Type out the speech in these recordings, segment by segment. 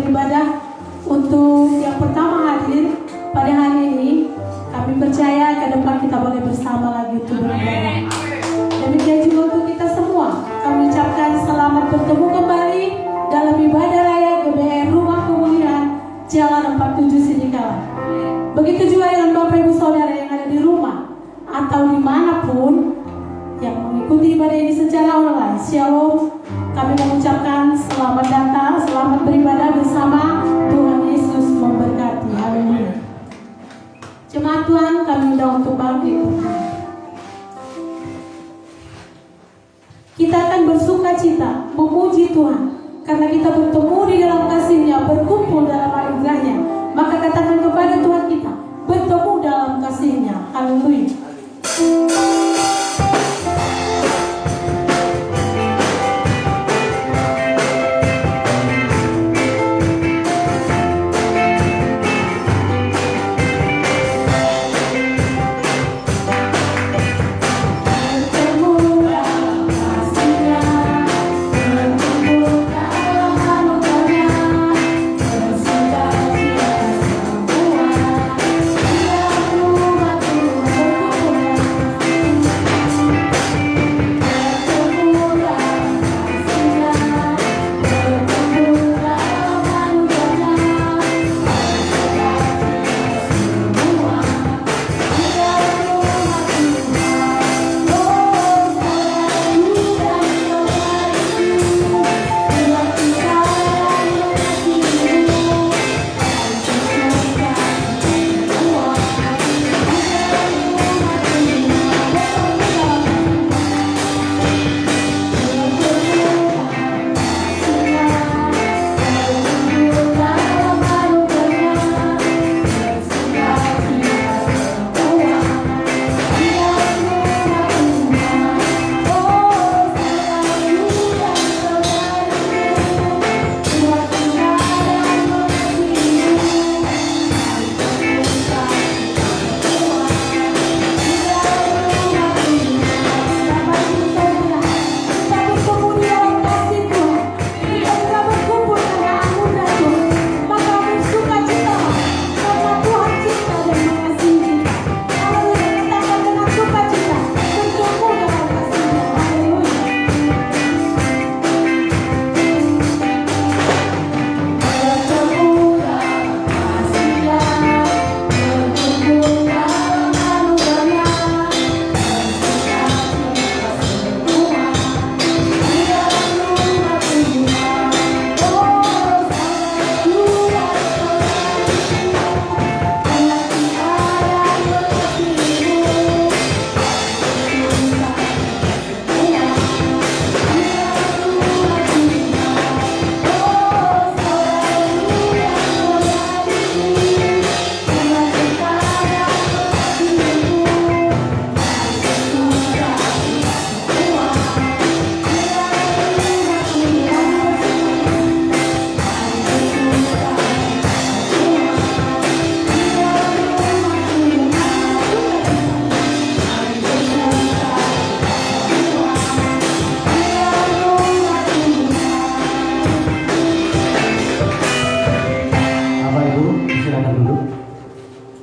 beribadah. Untuk yang pertama hadir pada hari ini, kami percaya ke depan kita boleh bersama lagi untuk beribadah. Demikian juga untuk kita semua, kami ucapkan selamat bertemu kembali dalam ibadah raya GBR Rumah Pemulihan Jalan 47 Sidikala. Begitu juga dengan Bapak Ibu Saudara yang ada di rumah atau dimanapun yang mengikuti ibadah ini secara online. Shalom, kami mengucapkan selamat datang, selamat beribadah bersama. Tuhan Yesus memberkati. Haleluya. Jemaat Tuhan, kami undang untuk bangkit. Kita akan bersuka cita, memuji Tuhan, karena kita bertemu di dalam kasih-Nya, berkumpul dalam anugerah-Nya. Maka katakan kepada Tuhan kita, bertemu dalam kasih-Nya. Haleluya.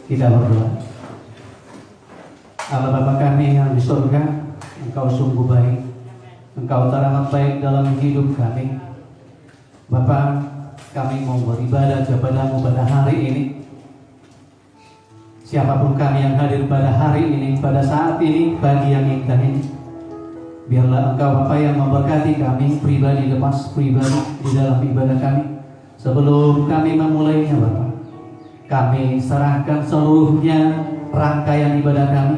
Kita berdoa. Allah Bapa kami yang di surga, Engkau sungguh baik, Engkau teramat baik dalam hidup kami. Bapa, kami mau beribadah kepada-Mu pada hari ini. Siapapun kami yang hadir pada hari ini, pada saat ini, pagi yang indah ini, biarlah Engkau Bapa yang memberkati kami pribadi lepas pribadi di dalam ibadah kami. Sebelum kami memulainya Bapa, kami serahkan seluruhnya rangkaian ibadah kami,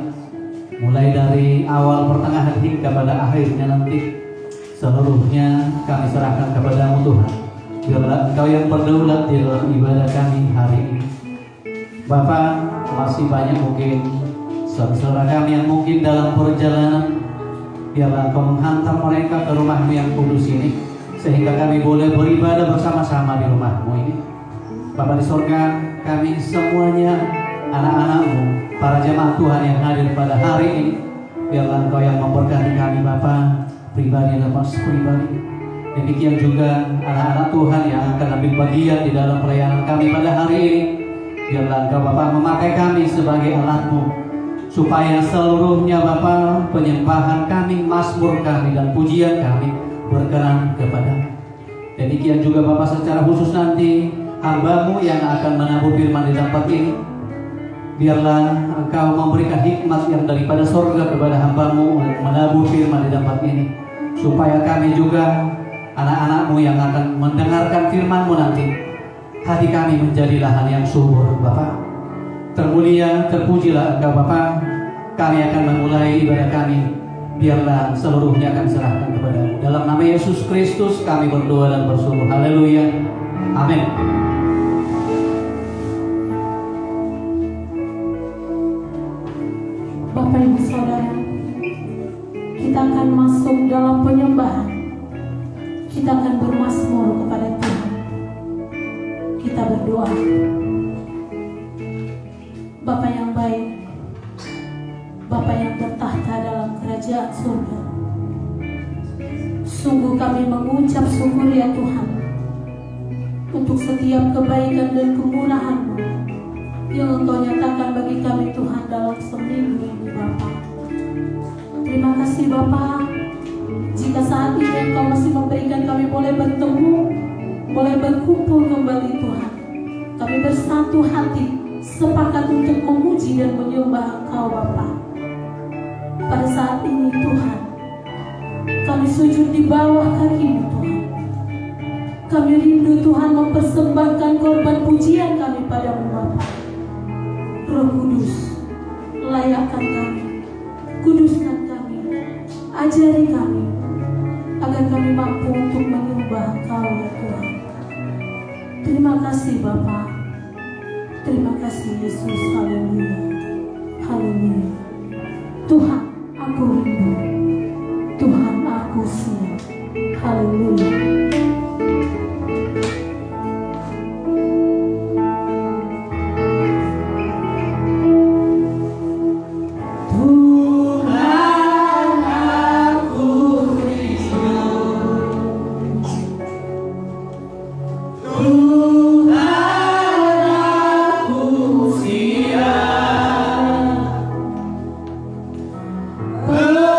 mulai dari awal, pertengahan hingga pada akhirnya nanti. Seluruhnya kami serahkan kepada-Mu Tuhan. Biarlah Engkau yang berdaulat di dalam ibadah kami hari ini. Bapa, masih banyak mungkin saudara kami yang mungkin dalam perjalanan. Biarlah Engkau menghantar mereka ke rumah-Mu yang kudus ini, sehingga kami boleh beribadah bersama-sama di rumah-Mu ini. Bapa di surga, kami semuanya anak-anak-Mu, para jemaat Tuhan yang hadir pada hari ini, biarlah Engkau yang memberkati kami Bapa, pribadi lepas pribadi. Demikian juga anak-anak Tuhan yang akan lebih mengambil bagian di dalam pelayanan kami pada hari ini. Biarlah Engkau Bapa memakai kami sebagai alat-Mu, supaya seluruhnya Bapa penyembahan kami, mazmur kami, dan pujian kami berkenan kepada-Mu. Demikian juga Bapa secara khusus nanti hamba-Mu yang akan menabur firman di tempat ini. Biarlah Engkau memberikan hikmat yang daripada sorga kepada hamba-Mu menabur firman di tempat ini, supaya kami juga anak-anak-Mu yang akan mendengarkan firman-Mu nanti, hati kami menjadi lahan yang subur Bapa. Termulia, terpujilah Engkau Bapa. Kami akan memulai ibadah kami. Biarlah seluruhnya akan serahkan kepada-Mu. Dalam nama Yesus Kristus kami berdoa dan bersyukur. Haleluya. Amin. Bapak Ibu Saudara, kita akan masuk dalam penyembahan. Kita akan bermazmur kepada Tuhan. Kita berdoa. Bapa yang baik, Bapa yang bertahta dalam kerajaan surga, sungguh kami mengucap syukur ya Tuhan untuk setiap kebaikan dan kemurahan-Mu yang Engkau nyatakan bagi kami Tuhan dalam seminggu ini Bapa. Terima kasih Bapa, jika saat ini Engkau masih memberikan kami boleh bertemu, boleh berkumpul kembali Tuhan. Kami bersatu hati, sepakat untuk memuji dan menyembah Engkau Bapa. Pada saat ini Tuhan, kami sujud di bawah kaki-Mu Tuhan. Kami rindu Tuhan mempersembahkan korban pujian kami pada-Mu Bapa. Roh Kudus, layakkan kami, kuduskan kami, ajari kami, agar kami mampu untuk menyembah Engkau ya Tuhan. Terima kasih Bapa. Terima kasih Yesus. Haleluya. Haleluya. Tuhan, aku rindu. Tuhan, aku siap. Haleluya. Belum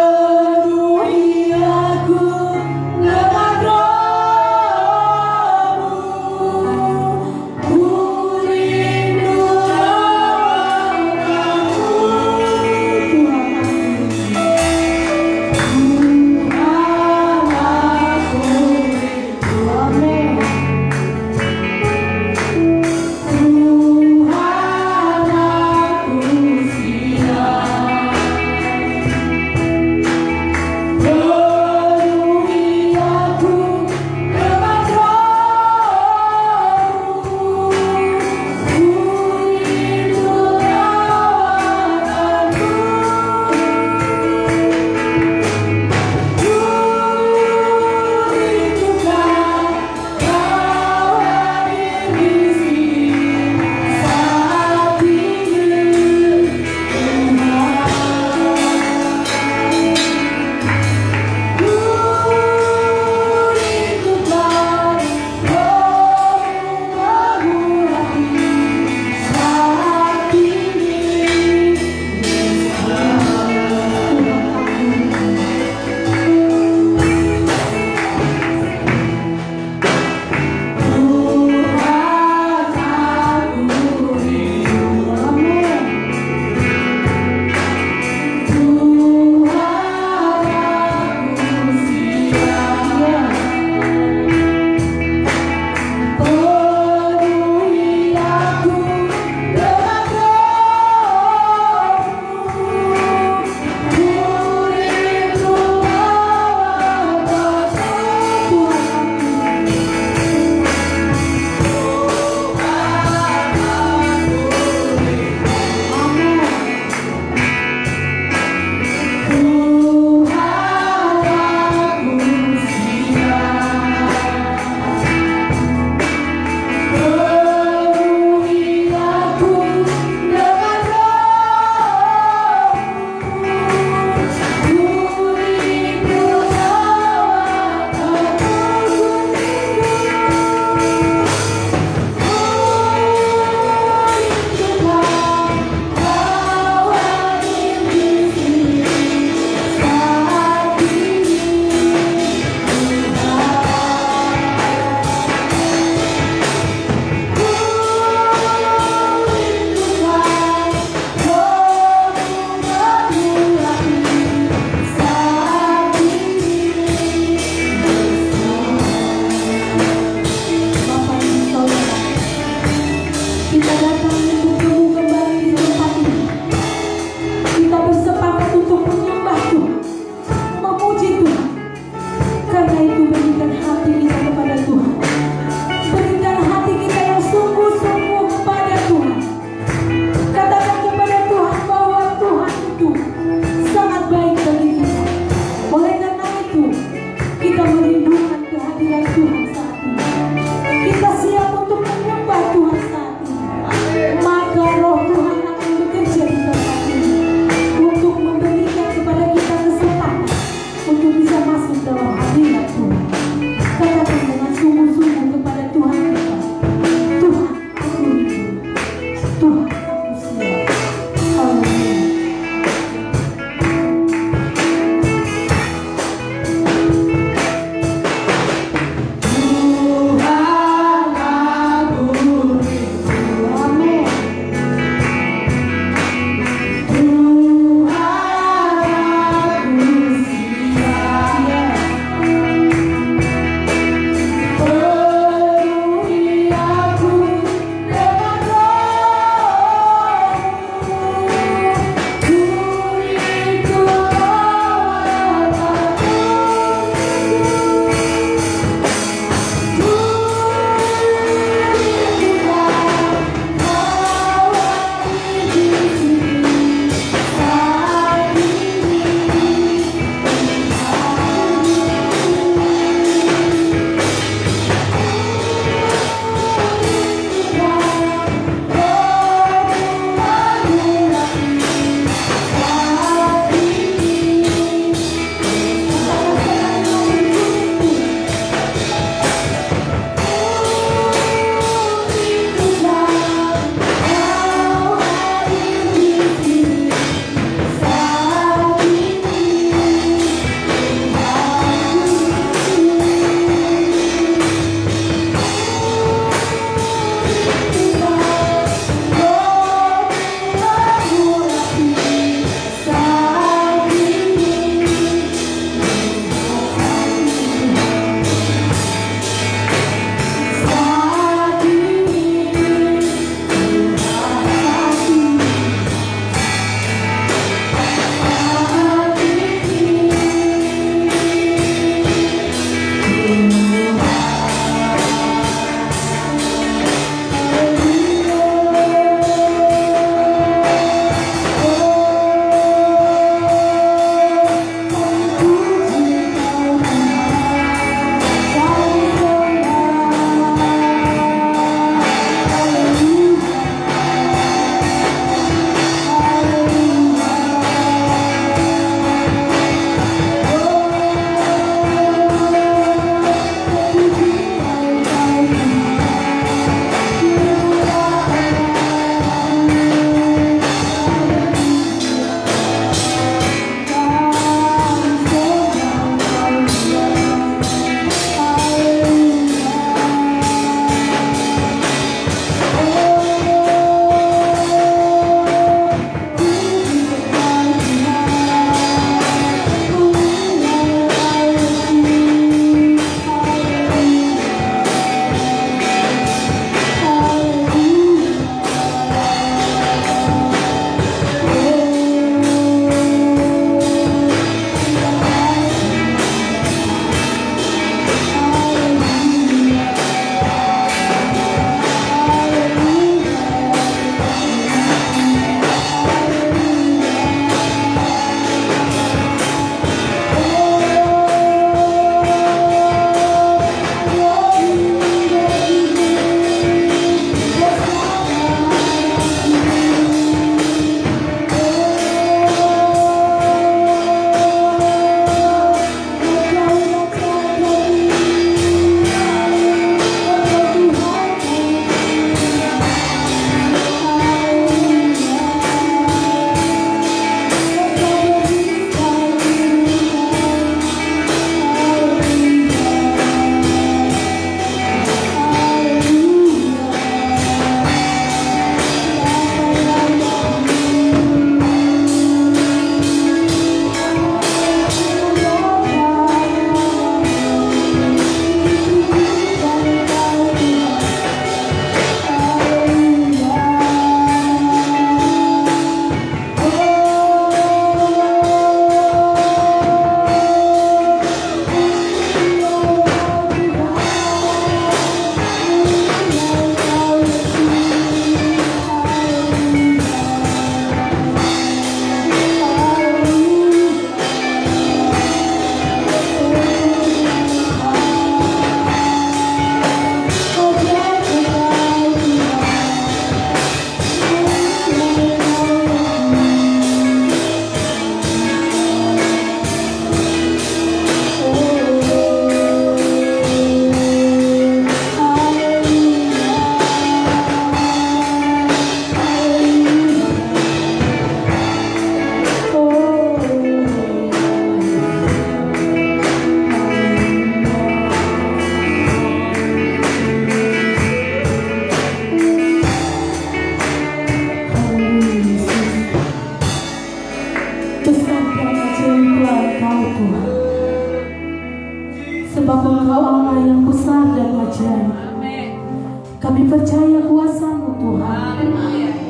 Kami percaya kuasa-Mu Tuhan.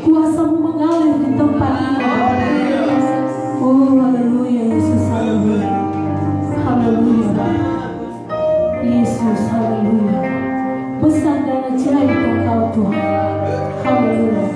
Kuasa-Mu mengalir di tempat ini. Oh haleluya Yesus, haleluya. Haleluya. Yesus, haleluya. Besar dan ajaib Engkau Tuhan. Haleluya.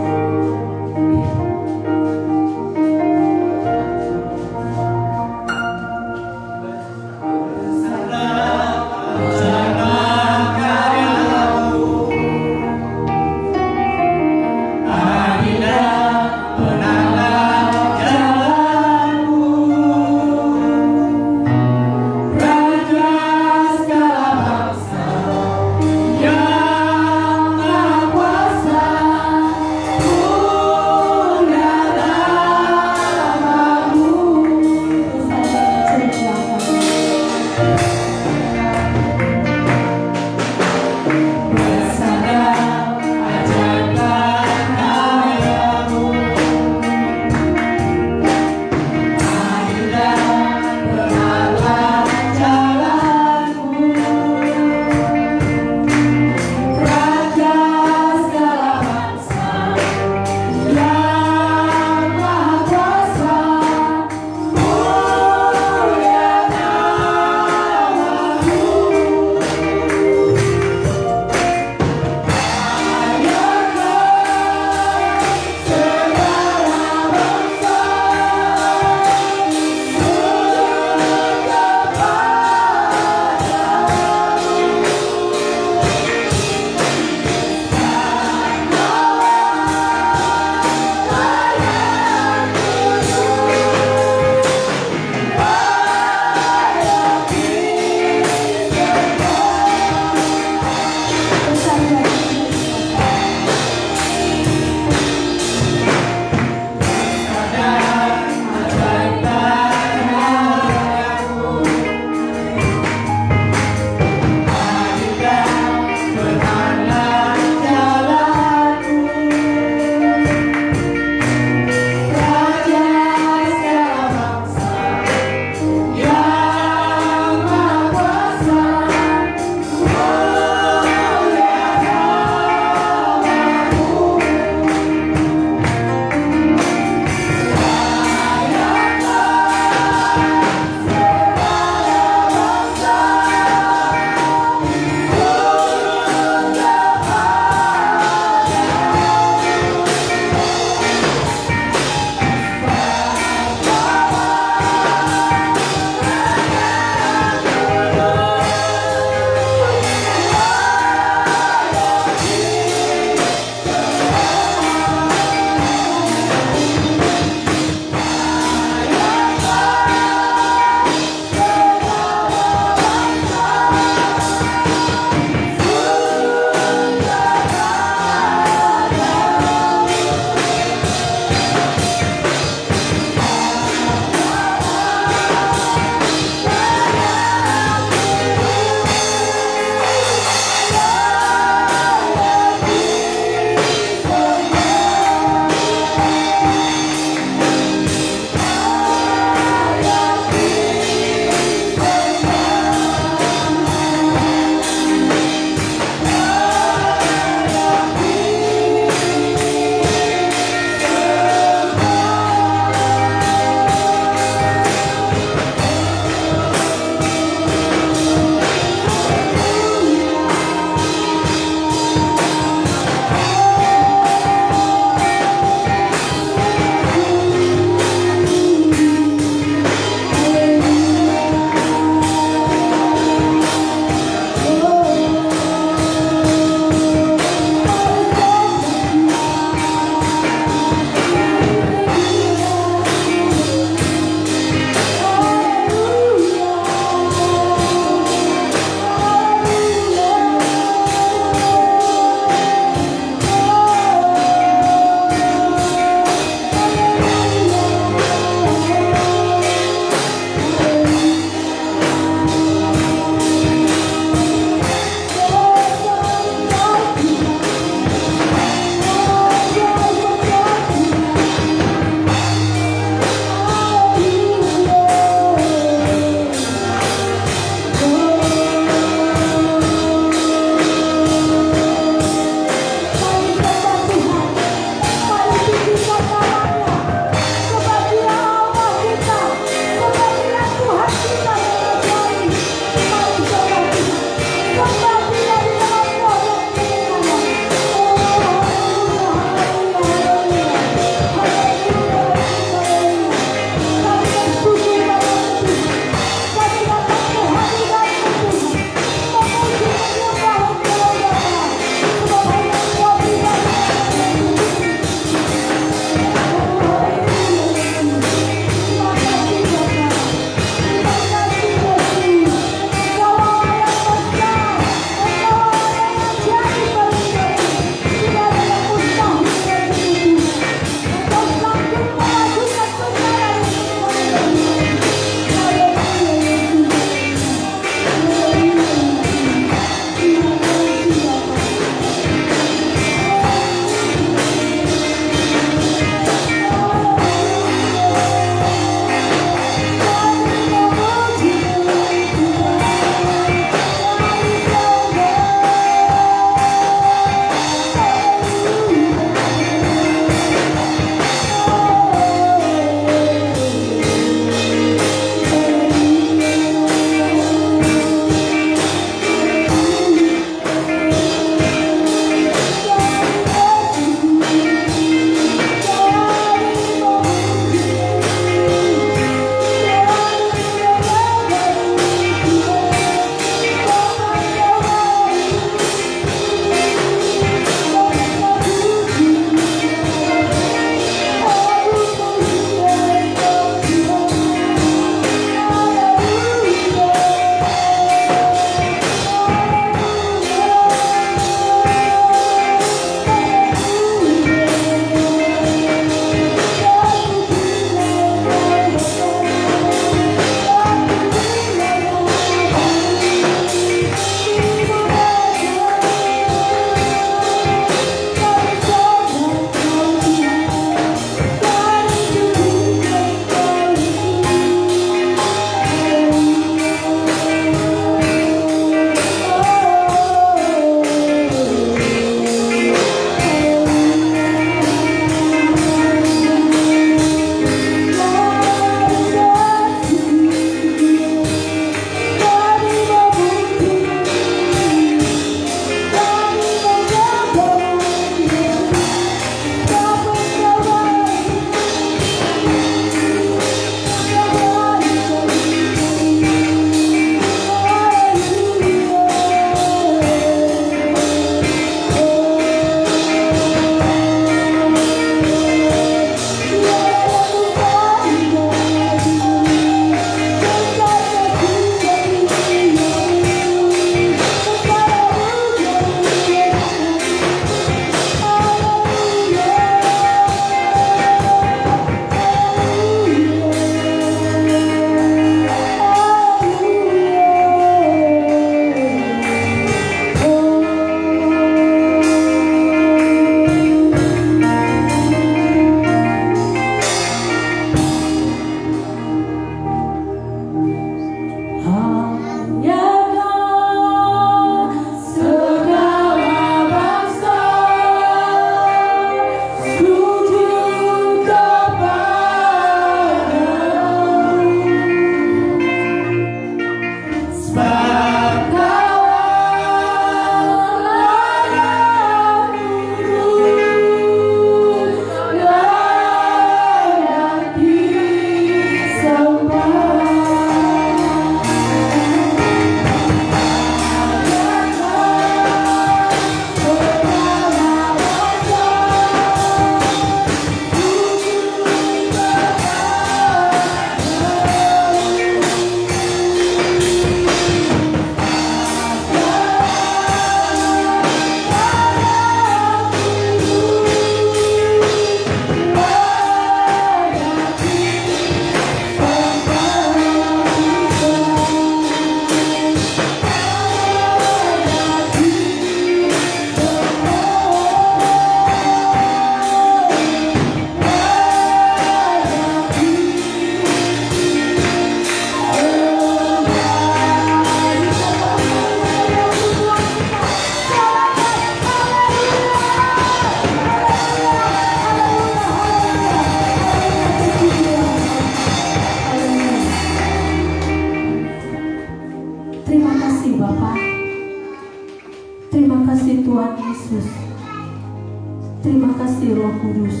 Terima kasih Roh Kudus.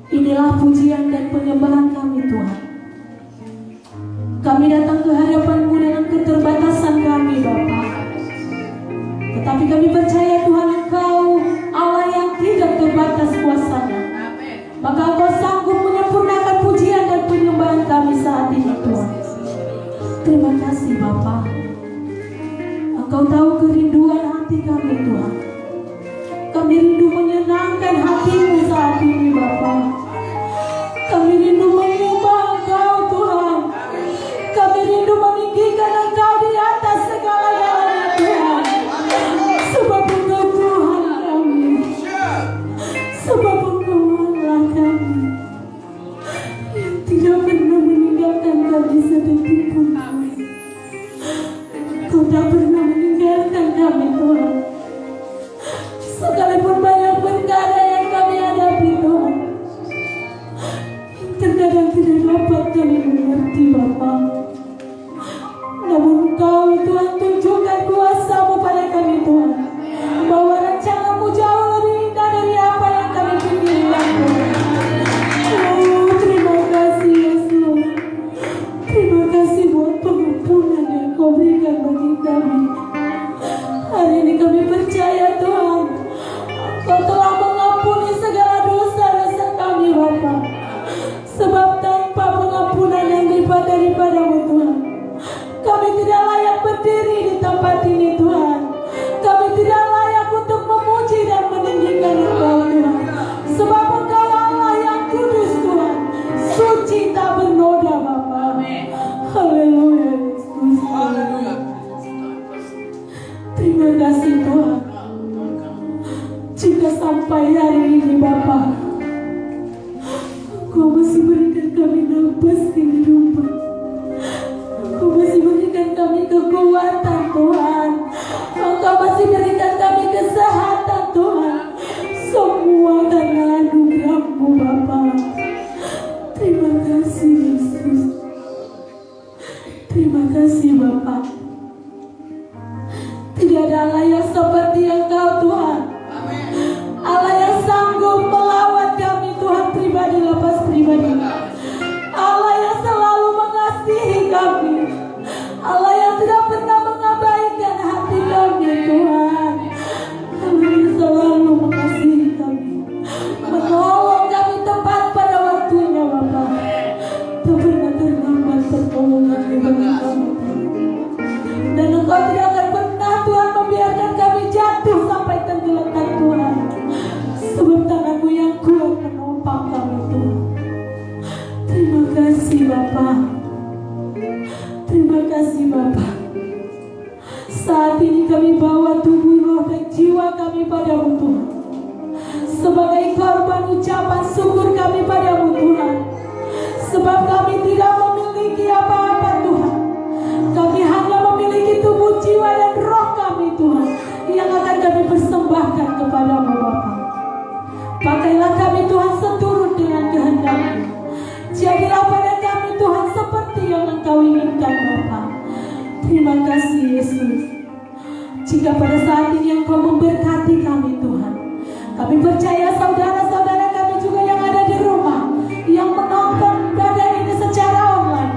Inilah pujian dan penyembahan kami Tuhan. Kami datang ke hadapan-Mu dengan keterbatasan kami Bapa. Tetapi kami percaya Tuhan Engkau Allah yang tidak terbatas kuasa-Nya. Maka Engkau sanggup menyempurnakan pujian dan penyembahan kami saat ini Tuhan. Terima kasih Bapa. Engkau tahu kerinduan hati kami Tuhan. Kami rindu menyenangkan hati-Mu saat ini Bapa. Kami rindu menyembah Engkau Tuhan. Kami rindu meninggikan Engkau di atas segala-galanya Tuhan. Sebab Engkau Tuhan kami. Sebab Engkau Allah kami yang tidak pernah meninggalkan kami sedetik pun. Engkau tak pernah meninggalkan kami Tuhan. Sekalipun banyak perkara yang kami hadapi Tuhan, terkadang tidak dapat kami mengerti Bapa. Namun Engkau Tuhan tunjukkan kuasa-Mu pada kami Tuhan, bahwa rencana-Mu jauh lebih indah dari apa yang kami pikirkan Tuhan. Oh, terima kasih Yesus. Terima kasih buat pengampunan yang Kau berikan bagi kami. Hari ini kami percaya Tuhan, Kau telah mengampuni segala dosa-dosa kami Bapa. Sebab tanpa pengampunan yang daripada-Mu Tuhan, kami tidak layak berdiri di tempat ini Tuhan. Kami tidak layak untuk memuji dan meninggikan Engkau Tuhan. Sebab Engkau Allah yang kudus Tuhan, suci tak bernoda Bapa. Haleluya Yesus. Terima kasih Tuhan. Jika sampai hari ini Bapa, Engkau masih berikan kami nafas kehidupan. Engkau masih berikan kami kekuatan Tuhan. Engkau masih berikan kami kesehatan Tuhan. Semua karena anugerah-Mu Bapa. Terima kasih Yesus. Terima kasih Bapa. Tidak ada Allah yang seperti Engkau Tuhan. Allah yang sanggup melawat kami Tuhan, pribadi lepas pribadi. Allah yang selalu mengasihi kami. Allah yang tidak pernah mengabaikan hati kami Tuhan. Allah yang selalu mengasihi kami, menolong kami tepat pada waktunya Bapa. Tak pernah terlambat pertolongan bagi kami. Dan Engkau tidak akan pernah Tuhan membiarkan kami jatuh sampai tenggelam Tuhan. Sebab tangan-Mu yang kuat menopang kami Tuhan. Terima kasih Bapa. Terima kasih Bapa. Saat ini kami bawa tubuh, roh dan jiwa kami pada-Mu Tuhan, sebagai korban ucapan syukur kami pada-Mu Tuhan. Sebab kami tidak memiliki apa-apa Tuhan. Kami hanya memiliki tubuh, jiwa dan roh kami Tuhan, yang akan kami persembahkan kepada-Mu Bapa. Pakailah kami Tuhan seturut dengan kehendak-Mu. Jadilah pada kami Tuhan seperti yang Engkau inginkan Bapa. Terima kasih Yesus. Jika pada saat ini Engkau memberkati kami Tuhan, kami percaya saudara-saudara kami juga yang ada di rumah, yang menonton pada ini secara online,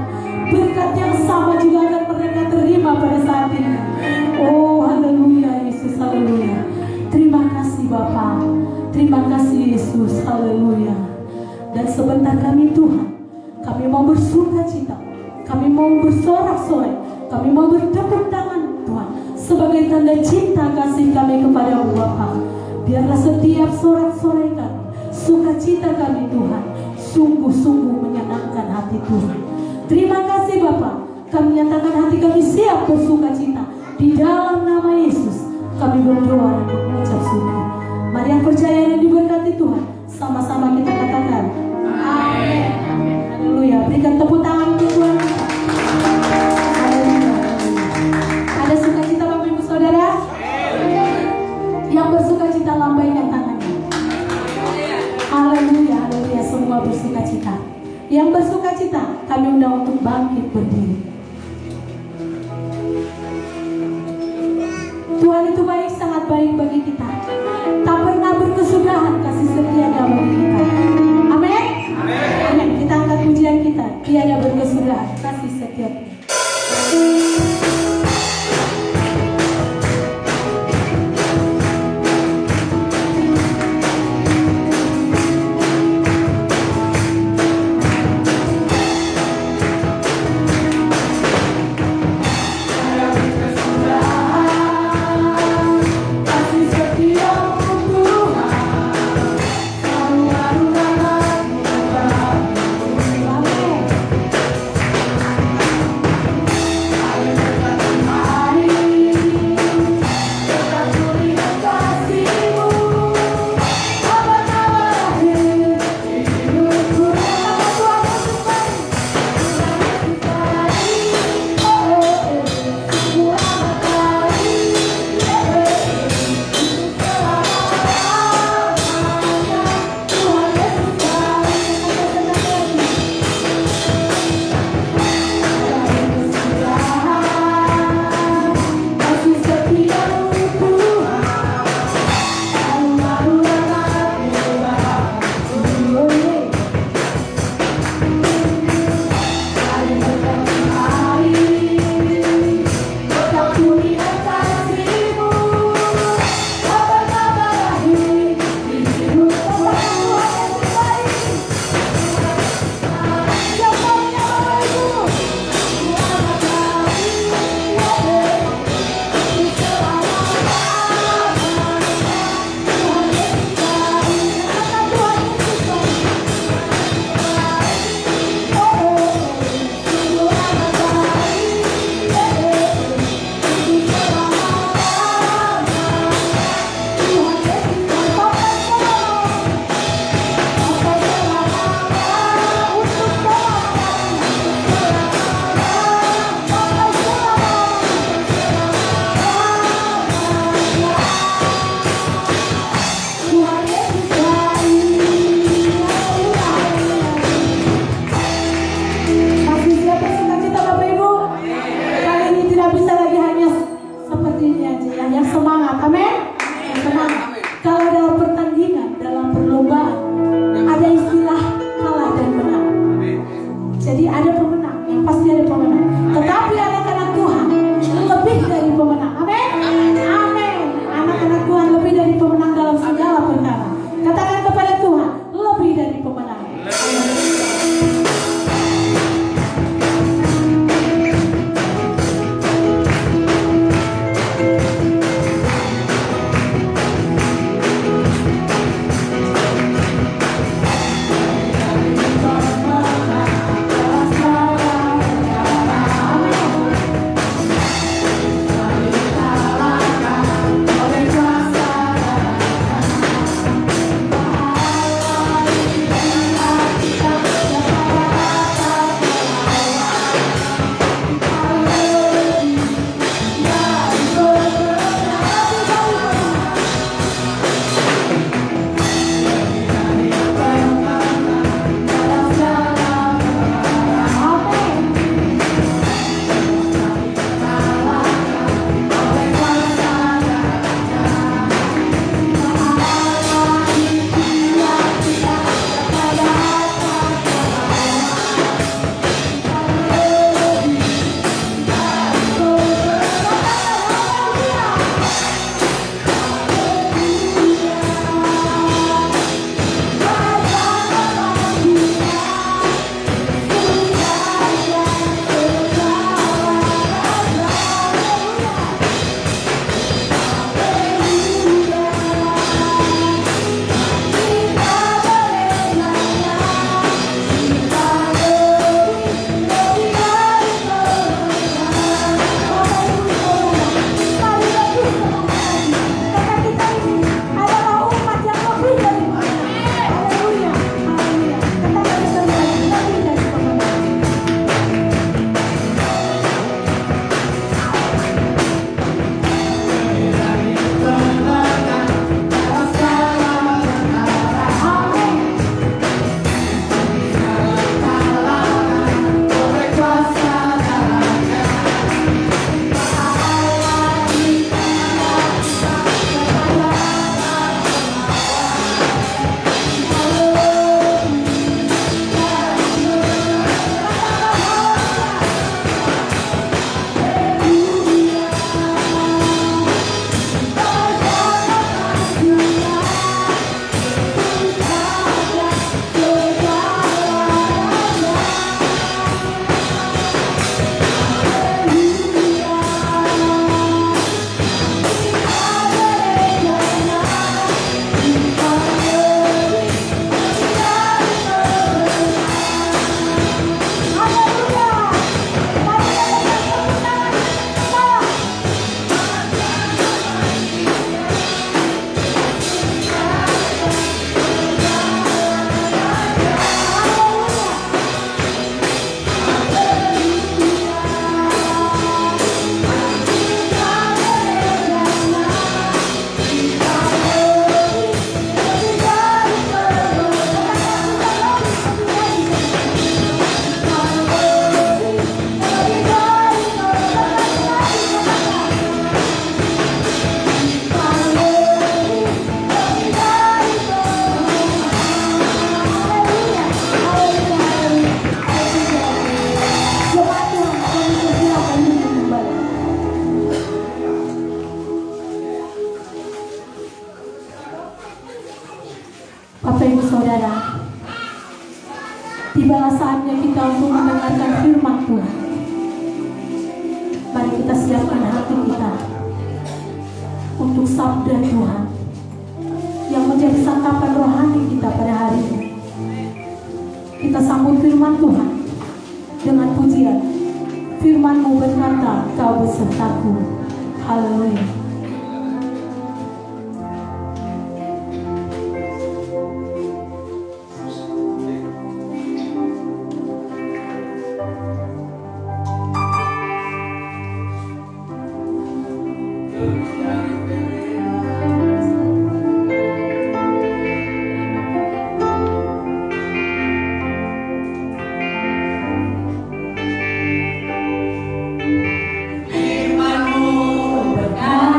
berkat yang sama juga akan mereka terima pada saat ini. Oh haleluya Yesus, haleluya. Terima kasih Bapa. Terima kasih Yesus, haleluya. Dan sebentar kami Tuhan, kami mau bersuka cita, kami mau bersorak-sorai, kami mau bertepuk tangan Tuhan, sebagai tanda cinta kasih kami kepada Bapa. Biarlah setiap sorak-sorai kami, sukacita kami Tuhan, sungguh-sungguh menyenangkan hati Tuhan. Terima kasih Bapa. Kami nyatakan hati kami siap bersukacita. Di dalam nama Yesus kami berdoa dan mengucap syukur. Mari yang percaya dan diberkati Tuhan, sama-sama kita katakan amin. Haleluya. Berikan tepuk tangan untuk Tuhan. Haleluya. Ada sukacita Bapak Ibu Saudara? Yang bersukacita lambaikan tangannya. Haleluya, haleluya. Semua bersukacita. Yang bersukacita kami undang untuk bangkit berdiri. Tuhan itu baik, sangat baik bagi kita. Tak pernah berkesudahan Bapak Ibu Saudara, tibalah saatnya kita untuk mendengarkan firman Tuhan. Mari kita siapkan hati kita untuk sabda Tuhan yang menjadi santapan rohani kita pada hari ini. Kita sambut firman Tuhan dengan pujian. Firman-Mu berkata, Kau besertaku. Haleluya. Firman-Mu berkata,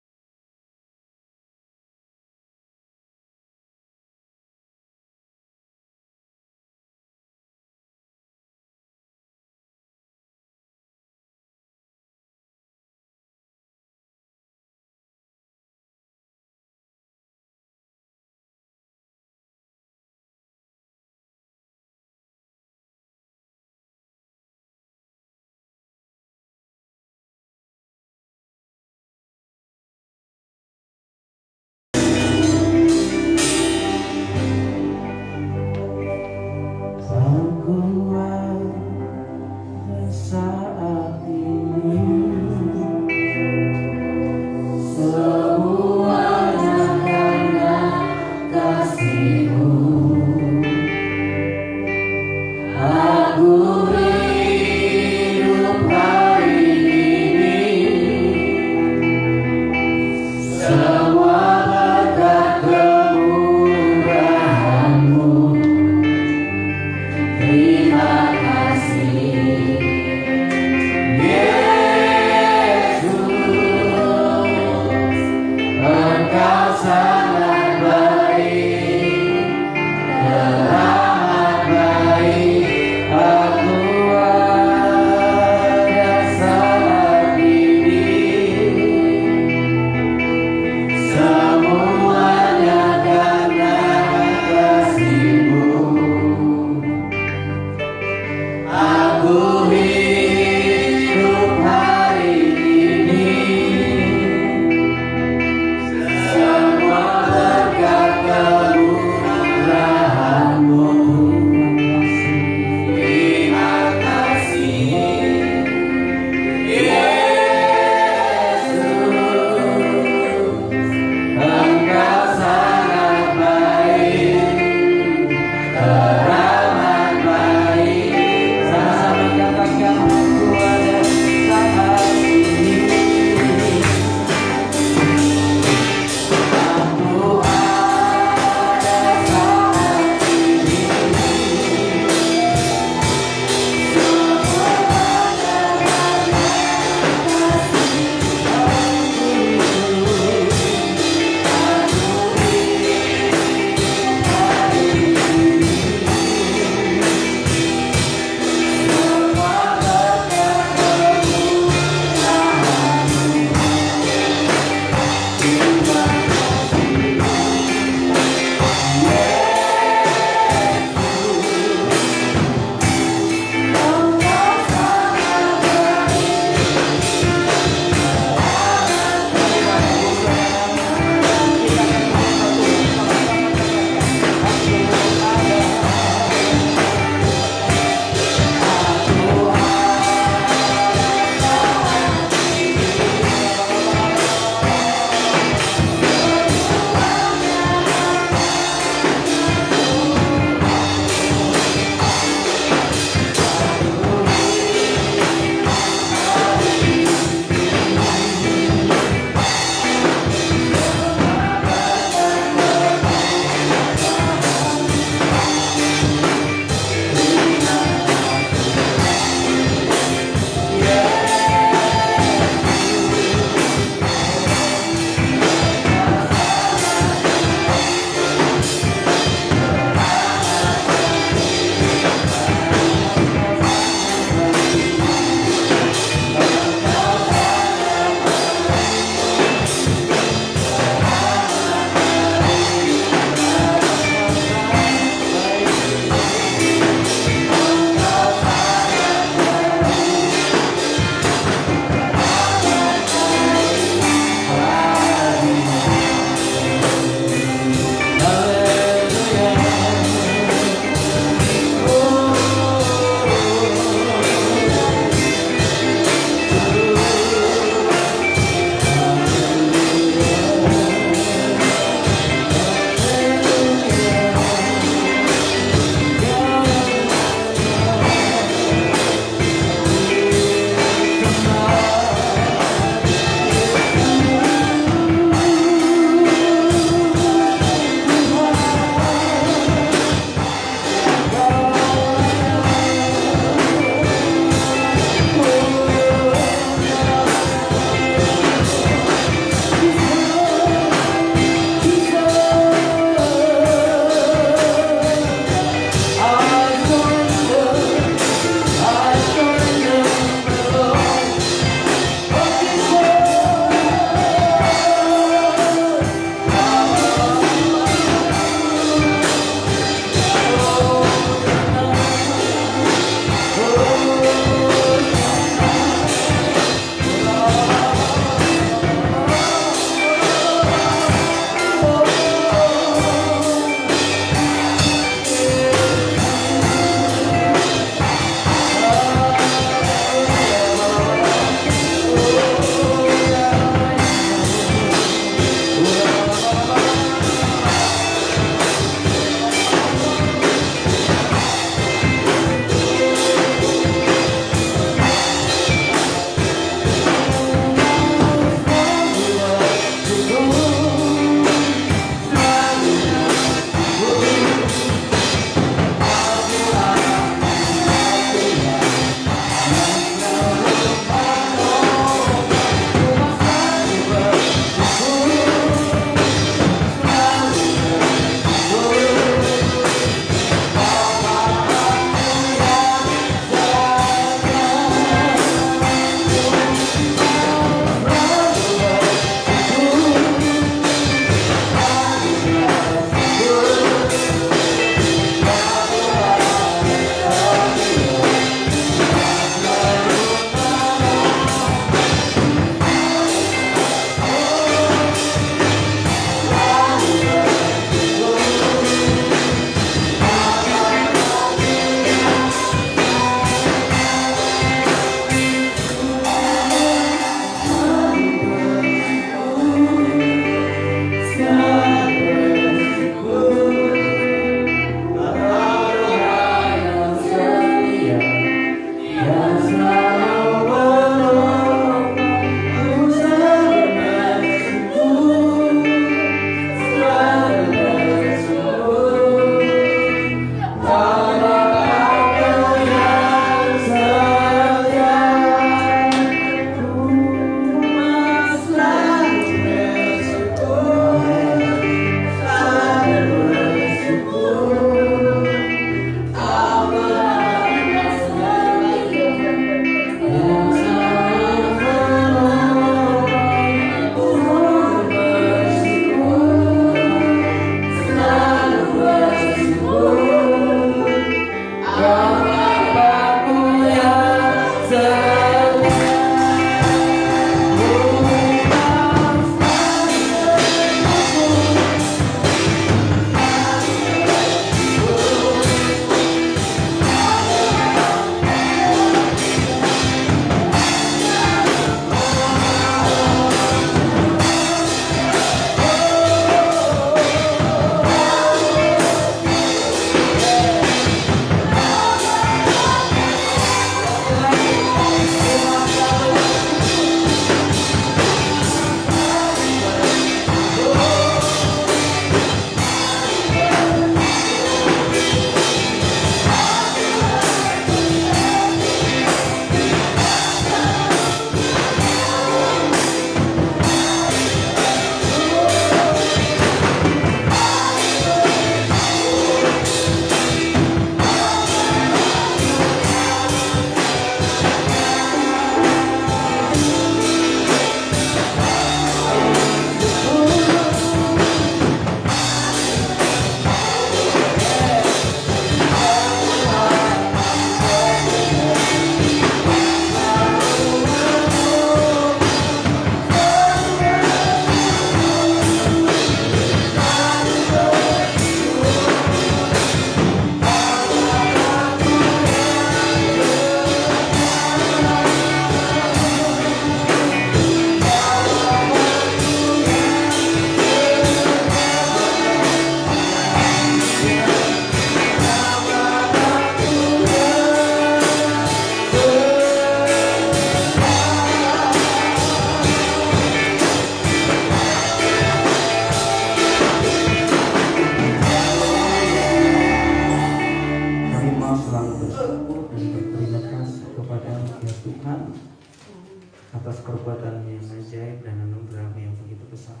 ajaib dan anugerah-Mu yang begitu besar.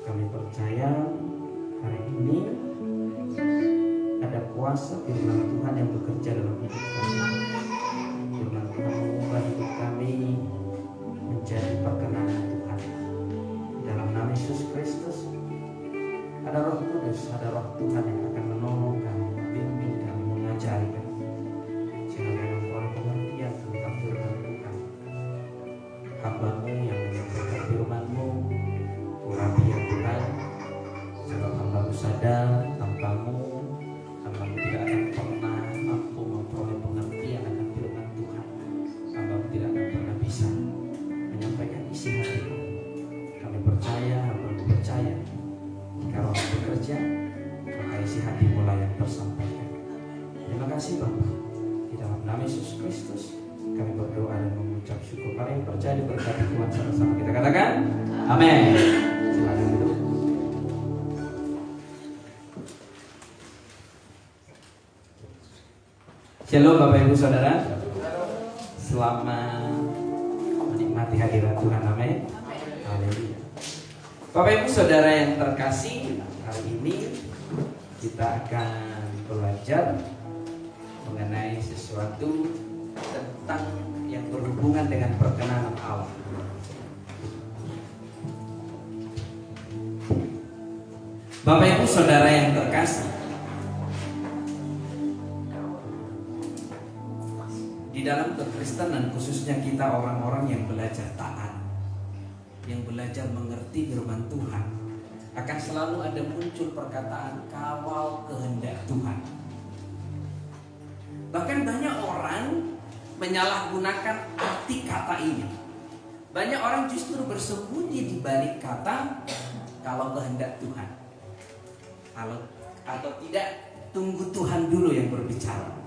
Kami percaya hari ini ada kuasa firman Tuhan yang bekerja dalam hidup kami. Firman Tuhan mengubah hidup kami menjadi perkenanan Tuhan. Dalam nama Yesus Kristus, ada Roh Kudus, ada Roh Tuhan yang akan menolong kami, membimbing kami, mengajari kami, sehingga kami memperoleh pengertian tentang firman Tuhan. Hamba-Mu yang menyampaikan firman-Mu, urapi ya Tuhan, sebab hamba-Mu sadar tanpa-Mu tidak akan pernah mampu memperoleh pengertian akan firman Tuhan. Hamba-Mu tidak akan pernah bisa menyampaikan isi hati-Mu. Kami percaya, hamba-Mu percaya, jika Roh bekerja, maka isi hati-Mu layak tersampaikan. Terima kasih Bapa. Di dalam nama Yesus Kristus kami berdoa dan mengucap syukur. Kami percaya diberkati Tuhan sama-sama. Kita katakan amin. Silakan duduk. Shalom Bapak Ibu Saudara. Selamat menikmati hadirat Tuhan. Amin. Haleluya. Bapak Ibu Saudara yang terkasih, hari ini kita akan belajar mengenai sesuatu tentang yang berhubungan dengan perkenanan Allah. Bapak Ibu Saudara yang terkasih, di dalam kekristenan khususnya kita orang-orang yang belajar taat, yang belajar mengerti firman Tuhan, akan selalu ada muncul perkataan kawal kehendak Tuhan. Bahkan banyak orang menyalahgunakan arti kata ini. Banyak orang justru bersembunyi di balik kata kalau kehendak Tuhan. Atau tidak, tunggu Tuhan dulu yang berbicara.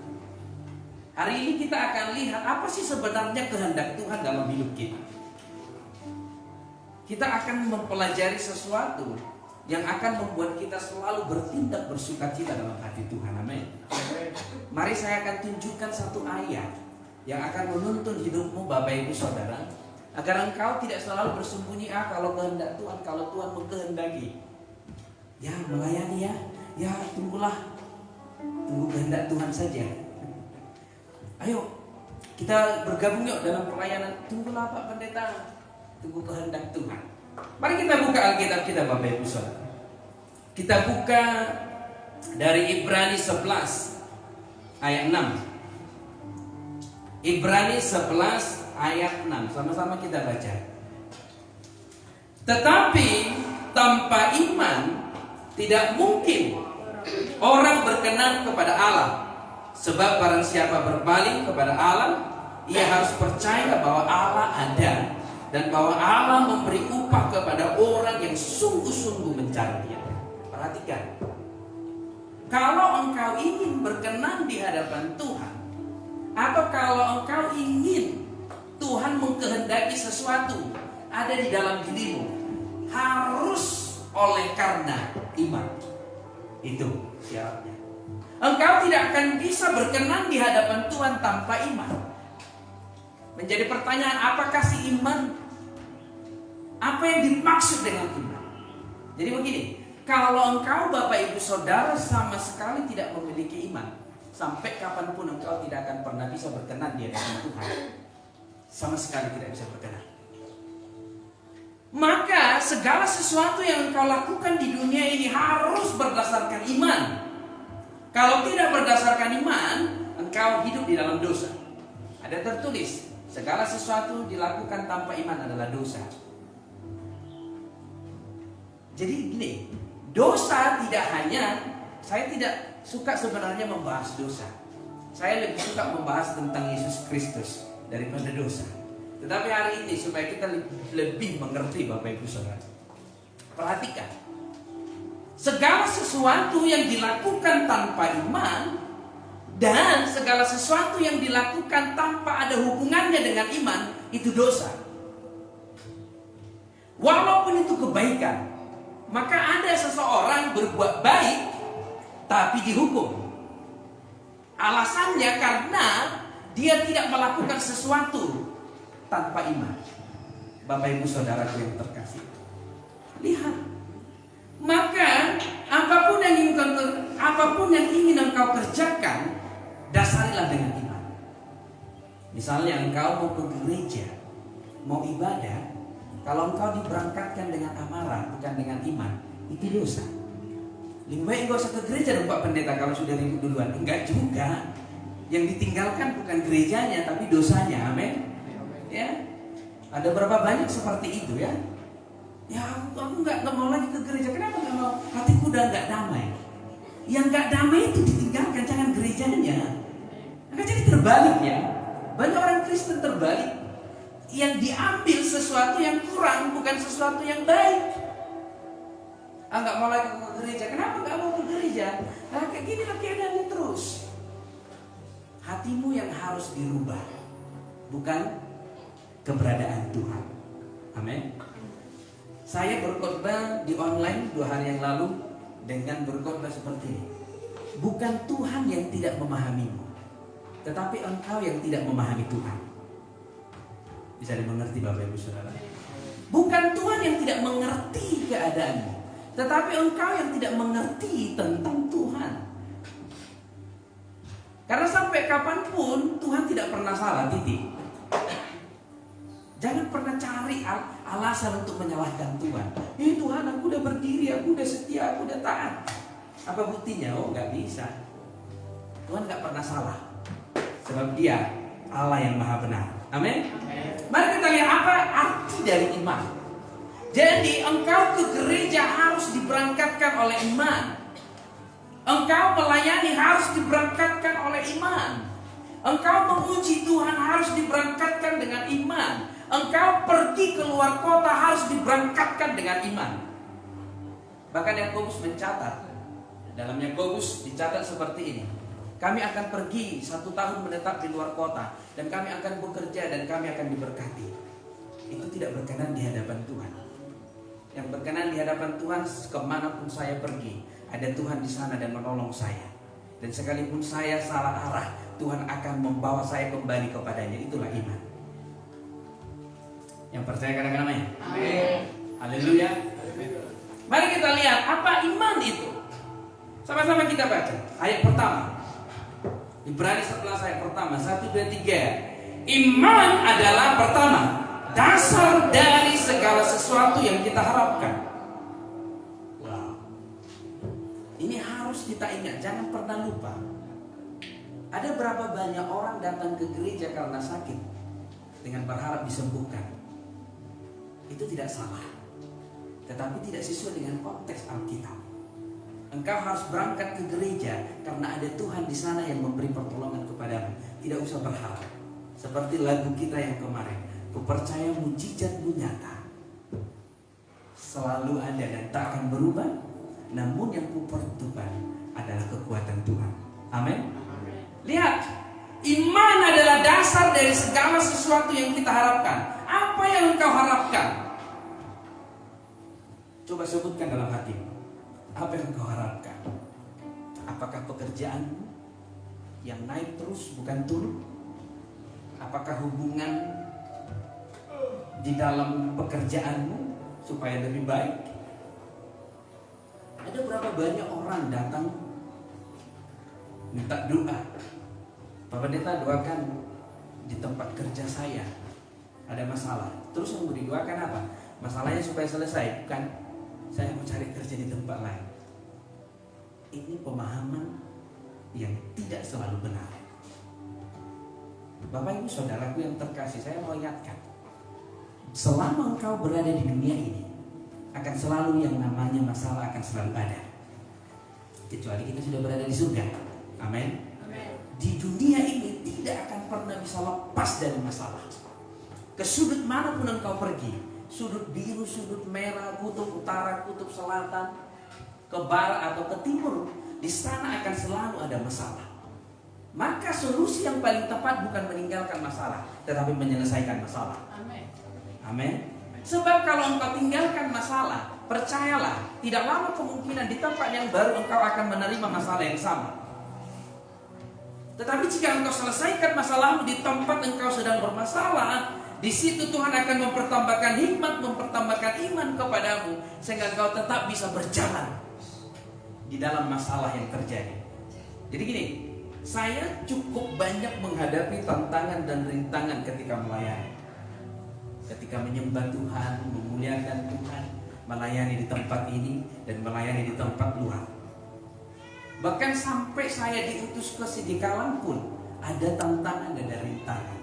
Hari ini kita akan lihat apa sih sebenarnya kehendak Tuhan dalam hidup kita. Kita akan mempelajari sesuatu yang akan membuat kita selalu bertindak bersukacita dalam hati Tuhan. Amin. Mari saya akan tunjukkan satu ayat yang akan menuntun hidupmu Bapak Ibu Saudara, agar engkau tidak selalu bersembunyi kalau kehendak Tuhan, kalau Tuhan mengkehendaki. Ya melayani ya tunggu kehendak Tuhan saja. Ayo kita bergabung yuk dalam pelayanan. Tunggulah Pak Pendeta, tunggu kehendak Tuhan. Mari kita buka Alkitab kita Bapak Ibu Saudara. Kita buka dari Ibrani 11 ayat 6. Ibrani 11 ayat 6. Sama-sama kita baca. Tetapi tanpa iman tidak mungkin orang berkenan kepada Allah. Sebab barang siapa berpaling kepada Allah, ia harus percaya bahwa Allah ada dan bahwa Allah memberi upah kepada orang yang sungguh-sungguh mencari Dia. Perhatikan. Kalau engkau ingin berkenan di hadapan Tuhan, atau kalau engkau ingin Tuhan mengkehendaki sesuatu ada di dalam dirimu, harus oleh karena iman. Itu syaratnya. Engkau tidak akan bisa berkenan di hadapan Tuhan tanpa iman. Menjadi pertanyaan, apakah si iman? Apa yang dimaksud dengan iman? Jadi begini, kalau engkau Bapak Ibu Saudara sama sekali tidak memiliki iman, sampai kapanpun engkau tidak akan pernah bisa berkenan di hadapan Tuhan. Sama sekali tidak bisa berkenan. Maka segala sesuatu yang engkau lakukan di dunia ini harus berdasarkan iman. Kalau tidak berdasarkan iman, engkau hidup di dalam dosa. Ada tertulis, segala sesuatu dilakukan tanpa iman adalah dosa. Jadi gini, dosa tidak hanya, saya tidak suka sebenarnya membahas dosa. Saya lebih suka membahas tentang Yesus Kristus daripada dosa. Tetapi hari ini supaya kita lebih mengerti Bapak Ibu Saudara, perhatikan, segala sesuatu yang dilakukan tanpa iman dan segala sesuatu yang dilakukan tanpa ada hubungannya dengan iman itu dosa. Walaupun itu kebaikan, maka ada seseorang berbuat baik tapi dihukum. Alasannya karena dia tidak melakukan sesuatu tanpa iman. Bapak Ibu Saudaraku yang terkasih, lihat, maka apapun yang ingin engkau kerjakan, dasarilah dengan iman. Misalnya engkau mau ke gereja, mau ibadah, kalau engkau diberangkatkan dengan amarah bukan dengan iman, itu dosa. Lebih baik enggak usah ke gereja dong Pak Pendeta kalau sudah ribut duluan. Enggak juga. Yang ditinggalkan bukan gerejanya tapi dosanya. Amin. Ya. Ada berapa banyak seperti itu ya? Ya aku nggak mau lagi ke gereja. Kenapa nggak mau? Hatiku udah nggak damai. Yang nggak damai itu ditinggalkan, jangan gerejanya. Maka jadi terbalik ya. Banyak orang Kristen terbalik. Yang diambil sesuatu yang kurang, bukan sesuatu yang baik. Nggak mau lagi ke gereja. Kenapa nggak mau ke gereja? Nah kayak gini lah keadaannya terus. Hatimu yang harus dirubah, bukan keberadaan Tuhan. Amin. Saya berkhotbah di online 2 hari yang lalu dengan berkhotbah seperti ini. Bukan Tuhan yang tidak memahamimu, tetapi engkau yang tidak memahami Tuhan. Bisa dimengerti Bapak Ibu Saudara? Bukan Tuhan yang tidak mengerti keadaanmu, tetapi engkau yang tidak mengerti tentang Tuhan. Karena sampai kapanpun Tuhan tidak pernah salah, titik. Jangan pernah cari alasan untuk menyalahkan Tuhan. Tuhan, aku udah berdiri, aku udah setia, aku udah taat. Apa buktinya? Oh, nggak bisa. Tuhan nggak pernah salah, sebab Dia Allah yang maha benar. Amin. Mari kita lihat apa arti dari iman. Jadi engkau ke gereja harus diberangkatkan oleh iman. Engkau melayani harus diberangkatkan oleh iman. Engkau memuji Tuhan harus diberangkatkan dengan iman. Engkau pergi keluar kota harus diberangkatkan dengan iman. Bahkan Yakobus mencatat, dalam Yakobus dicatat seperti ini. Kami akan pergi 1 tahun menetap di luar kota, dan kami akan bekerja dan kami akan diberkati. Itu tidak berkenan di hadapan Tuhan. Yang berkenan di hadapan Tuhan, kemanapun saya pergi, ada Tuhan di sana dan menolong saya. Dan sekalipun saya salah arah, Tuhan akan membawa saya kembali kepadanya. Itulah iman. Yang percaya katakan amin. Amin. Haleluya. Mari kita lihat apa iman itu. Sama-sama kita baca ayat pertama. Ibrani 11 ayat pertama, 1, 2, 3. Iman adalah pertama dasar dari segala sesuatu yang kita harapkan. Wow. Ini harus kita ingat, jangan pernah lupa. Ada berapa banyak orang datang ke gereja karena sakit dengan berharap disembuhkan. Itu tidak salah, tetapi tidak sesuai dengan konteks Alkitab. Engkau harus berangkat ke gereja karena ada Tuhan di sana yang memberi pertolongan kepadamu. Tidak usah berharap. Seperti lagu kita yang kemarin, ku percaya mujizatmu nyata, selalu ada dan tak akan berubah. Namun yang ku perlukan adalah kekuatan Tuhan. Amin. Lihat, iman adalah dasar dari segala sesuatu yang kita harapkan. Apa yang engkau harapkan? Coba sebutkan dalam hatimu. Apa yang kau harapkan? Apakah pekerjaanmu yang naik terus bukan turun? Apakah hubungan di dalam pekerjaanmu supaya lebih baik? Ada berapa banyak orang datang minta doa. Pak Pendeta, doakan di tempat kerja saya ada masalah. Terus yang mau didoakan apa? Masalahnya supaya selesai, bukan saya mau cari kerja di tempat lain. Ini pemahaman yang tidak selalu benar. Bapak Ibu Saudaraku yang terkasih, saya mau ingatkan, selama engkau berada di dunia ini, akan selalu yang namanya masalah akan selalu ada. Kecuali kita sudah berada di surga. Amin. Di dunia ini tidak akan pernah bisa lepas dari masalah. Ke sudut manapun engkau pergi, sudut biru, sudut merah, kutub utara, kutub selatan, ke barat atau ke timur, di sana akan selalu ada masalah. Maka solusi yang paling tepat bukan meninggalkan masalah, tetapi menyelesaikan masalah. Amin. Sebab kalau engkau tinggalkan masalah, percayalah, tidak lama kemungkinan di tempat yang baru engkau akan menerima masalah yang sama. Tetapi jika engkau selesaikan masalahmu di tempat engkau sedang bermasalah, Di situ Tuhan akan mempertambahkan hikmat, mempertambahkan iman kepadamu, sehingga kau tetap bisa berjalan di dalam masalah yang terjadi. Jadi gini, saya cukup banyak menghadapi tantangan dan rintangan ketika melayani. Ketika menyembah Tuhan, memuliakan Tuhan, melayani di tempat ini dan melayani di tempat luar. Bahkan sampai saya diutus ke Sidikalang pun ada tantangan dan ada rintangan.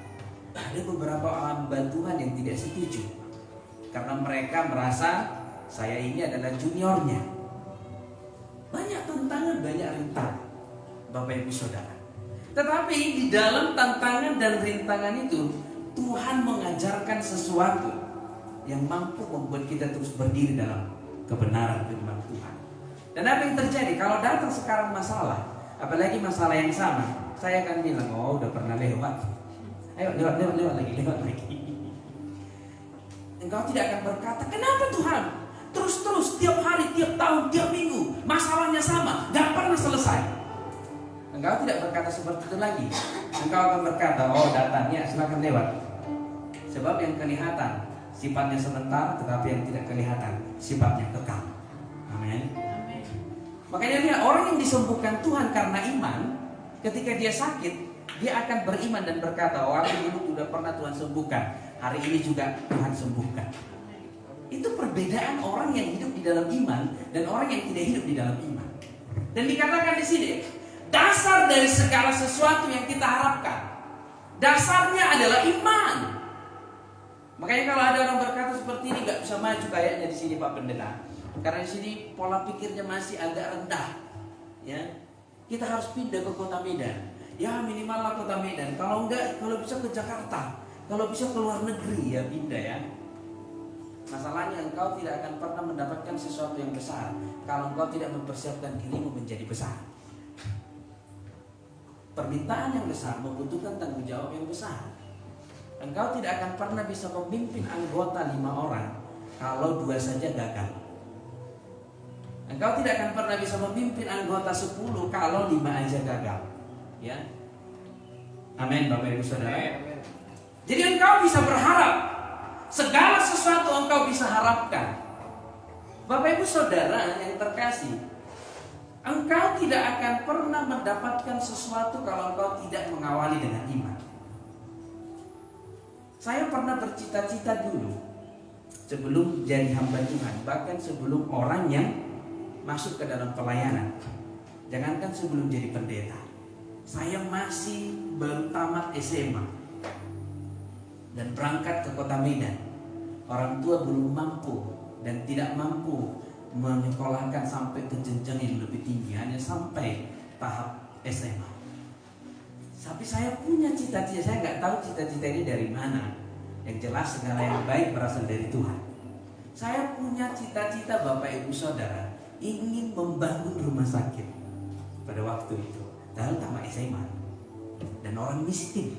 Ada beberapa hamba Tuhan yang tidak setuju karena mereka merasa saya ini adalah juniornya. Banyak tantangan, banyak rintangan, Bapak Ibu Saudara. Tetapi di dalam tantangan dan rintangan itu Tuhan mengajarkan sesuatu yang mampu membuat kita terus berdiri dalam kebenaran firman Tuhan. Dan apa yang terjadi kalau datang sekarang masalah, apalagi masalah yang sama, saya akan bilang, oh udah pernah lewat. Ayo lewat lagi. Engkau tidak akan berkata, kenapa Tuhan? Terus tiap hari, tiap tahun, tiap minggu masalahnya sama, gak pernah selesai. Engkau tidak berkata seperti itu lagi. Engkau akan berkata, oh datangnya silakan lewat. Sebab yang kelihatan sifatnya sebentar, tetapi yang tidak kelihatan sifatnya kekal. Amin. Makanya lihat, orang yang disembuhkan Tuhan karena iman, ketika dia sakit, dia akan beriman dan berkata, oh aku dulu sudah pernah Tuhan sembuhkan, hari ini juga Tuhan sembuhkan. Itu perbedaan orang yang hidup di dalam iman dan orang yang tidak hidup di dalam iman. Dan dikatakan di sini, dasar dari segala sesuatu yang kita harapkan, dasarnya adalah iman. Makanya kalau ada orang berkata seperti ini, gak bisa maju kayaknya di sini Pak Pendeta, karena di sini pola pikirnya masih agak rendah. Ya, kita harus pindah ke kota Medan. Ya minimal lah kota Medan. Kalau enggak, kalau bisa ke Jakarta, kalau bisa ke luar negeri ya pindah ya. Masalahnya engkau tidak akan pernah mendapatkan sesuatu yang besar kalau engkau tidak mempersiapkan dirimu menjadi besar. Permintaan yang besar membutuhkan tanggung jawab yang besar. Engkau tidak akan pernah bisa memimpin anggota 5 orang kalau 2 saja gagal. Engkau tidak akan pernah bisa memimpin anggota 10 kalau 5 aja gagal. Ya, amin Bapak Ibu Saudara. Jadi engkau bisa berharap, segala sesuatu engkau bisa harapkan. Bapak Ibu Saudara yang terkasih, engkau tidak akan pernah mendapatkan sesuatu kalau engkau tidak mengawali dengan iman. Saya pernah bercita-cita dulu sebelum jadi hamba Tuhan, bahkan sebelum orang yang masuk ke dalam pelayanan, jangankan sebelum jadi pendeta. Saya masih baru tamat SMA dan berangkat ke kota Medan. Orang tua belum mampu dan tidak mampu menyekolahkan sampai ke jenjang yang lebih tinggi, hanya sampai tahap SMA. Tapi saya punya cita-cita, saya nggak tahu cita-cita ini dari mana. Yang jelas segala yang baik berasal dari Tuhan. Saya punya cita-cita Bapak Ibu Saudara, ingin membangun rumah sakit pada waktu itu. Dalam tamat SMA dan orang miskin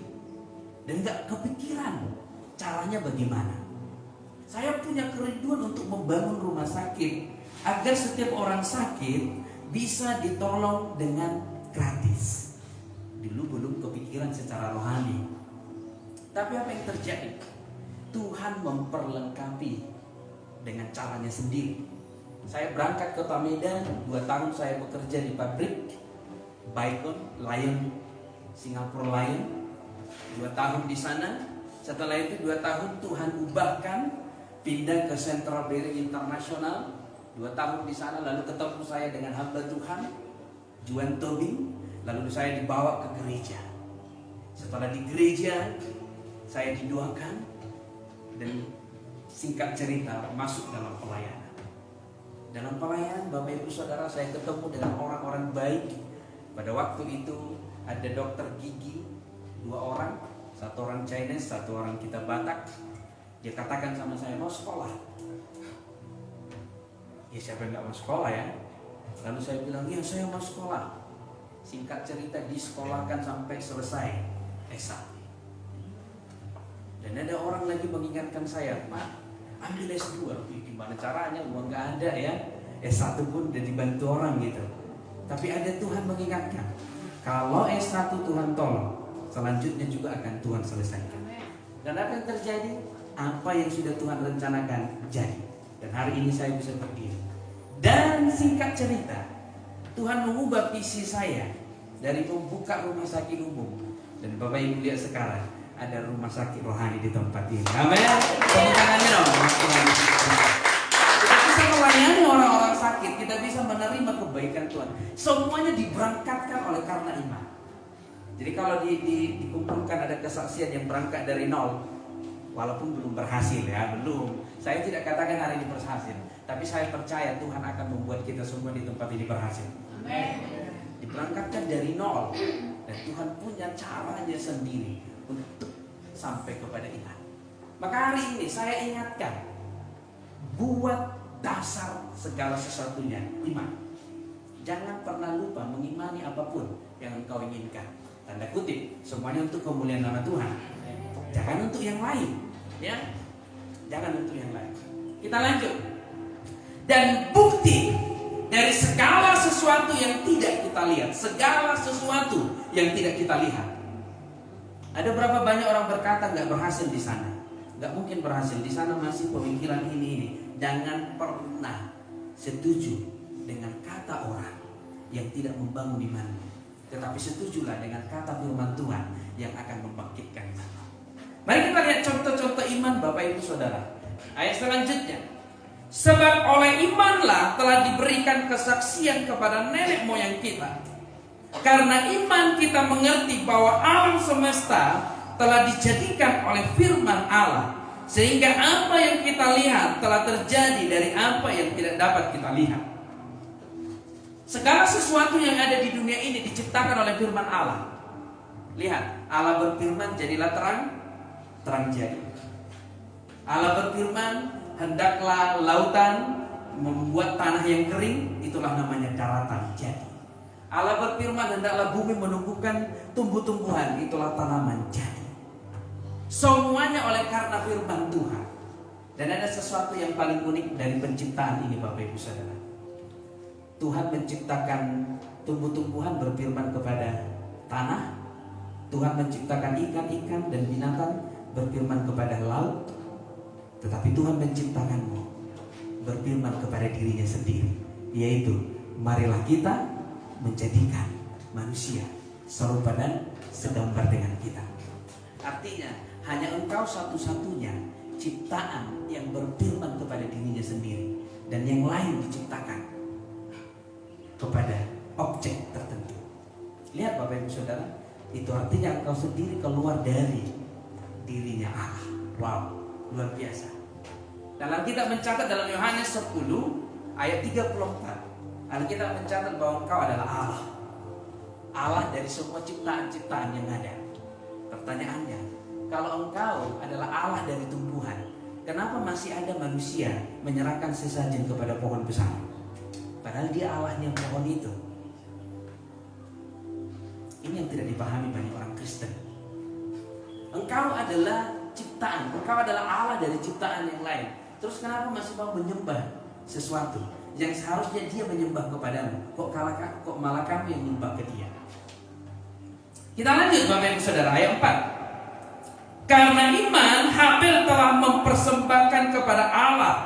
dan gak kepikiran caranya bagaimana. Saya punya kerinduan untuk membangun rumah sakit agar setiap orang sakit bisa ditolong dengan gratis. Dulu belum kepikiran secara rohani. Tapi apa yang terjadi? Tuhan memperlengkapi dengan caranya sendiri. Saya berangkat ke kota Medan, 2 tahun saya bekerja di pabrik Bacon, Lion, Singapore Lion, 2 tahun di sana. Setelah itu 2 tahun Tuhan ubahkan, pindah ke Central Bearing International, 2 tahun di sana. Lalu ketemu saya dengan hamba Tuhan Juan Tobing. Lalu saya dibawa ke gereja. Setelah di gereja saya didoakan dan singkat cerita masuk dalam pelayanan. Dalam pelayanan Bapak Ibu Saudara, saya ketemu dengan orang-orang baik. Pada waktu itu ada dokter gigi 2 orang, 1 orang Chinese, 1 orang kita Batak. Dia katakan sama saya, mau sekolah? Ya siapa yang gak mau sekolah ya? Lalu saya bilang, iya saya mau sekolah. Singkat cerita disekolahkan sampai selesai S1. Dan ada orang lagi mengingatkan saya, Mak, ambil S2. Gimana caranya? Uang gak ada ya. S1 pun udah dibantu orang gitu. Tapi ada Tuhan mengingatkan, kalau S1 Tuhan tolong, selanjutnya juga akan Tuhan selesaikan. Dan apa yang terjadi? Apa yang sudah Tuhan rencanakan jadi. Dan hari ini saya bisa berdiri. Dan singkat cerita, Tuhan mengubah visi saya dari membuka rumah sakit umum. Dan Bapak Ibu lihat sekarang ada rumah sakit rohani di tempat ini. Amin. Tepuk tangannya dong. Kita bisa melayani orang-orang sakit, kita bisa menerima kebaikan Tuhan. Semuanya diberangkatkan oleh karena iman. Jadi kalau dikumpulkan ada kesaksian yang berangkat dari nol, walaupun belum berhasil ya, belum. Saya tidak katakan hari ini berhasil, tapi saya percaya Tuhan akan membuat kita semua di tempat ini berhasil. Amin. Diberangkatkan dari nol, dan Tuhan punya caranya sendiri untuk sampai kepada iman. Maka hari ini saya ingatkan, buat dasar segala sesuatunya iman. Jangan pernah lupa mengimani apapun yang engkau inginkan. Tanda kutip, semuanya untuk kemuliaan nama Tuhan. Jangan untuk yang lain, ya. Jangan untuk yang lain. Kita lanjut. Dan bukti dari segala sesuatu yang tidak kita lihat, segala sesuatu yang tidak kita lihat. Ada berapa banyak orang berkata nggak berhasil di sana, nggak mungkin berhasil di sana, masih pemikiran ini. Jangan pernah setuju dengan kata orang yang tidak membangun imanmu. Tetapi setujulah dengan kata firman Tuhan yang akan membangkitkan iman. Mari kita lihat contoh-contoh iman Bapak Ibu Saudara. Ayat selanjutnya. Sebab oleh imanlah telah diberikan kesaksian kepada nenek moyang kita. Karena iman kita mengerti bahwa alam semesta telah dijadikan oleh firman Allah. Sehingga apa yang kita lihat telah terjadi dari apa yang tidak dapat kita lihat. Segala sesuatu yang ada di dunia ini diciptakan oleh firman Allah. Lihat, Allah berfirman jadilah terang, terang jadi. Allah berfirman, hendaklah lautan membuat tanah yang kering, itulah namanya daratan jadi. Allah berfirman, hendaklah bumi menumbuhkan tumbuh-tumbuhan, itulah tanaman jadi. Semuanya oleh karena firman Tuhan. Dan ada sesuatu yang paling unik dari penciptaan ini Bapak Ibu Saudara. Tuhan menciptakan tumbuh-tumbuhan berfirman kepada tanah. Tuhan menciptakan ikan-ikan dan binatang berfirman kepada laut. Tetapi Tuhan menciptakanmu berfirman kepada dirinya sendiri, yaitu marilah kita menjadikan manusia serupa dan segambar dengan kita. Artinya hanya engkau satu-satunya ciptaan yang berfirman kepada dirinya sendiri, dan yang lain diciptakan kepada objek tertentu. Lihat Bapak Ibu Saudara, itu artinya engkau sendiri keluar dari dirinya Allah. Wow, luar biasa. Dalam Alkitab mencatat dalam Yohanes 10 ayat 34, Alkitab mencatat bahwa engkau adalah Allah. Allah dari semua ciptaan-ciptaan yang ada. Pertanyaannya, kalau engkau adalah Allah dari tumbuhan, kenapa masih ada manusia menyerahkan sesajen kepada pohon besar? Padahal dia Allahnya pohon itu. Ini yang tidak dipahami banyak orang Kristen. Engkau adalah ciptaan, engkau adalah Allah dari ciptaan yang lain. Terus kenapa masih mau menyembah sesuatu yang seharusnya dia menyembah kepadamu? Kok malah kamu yang menyembah ke dia? Kita lanjut Bapak Ibu Saudara, ayat 4. Karena iman Habel telah mempersembahkan kepada Allah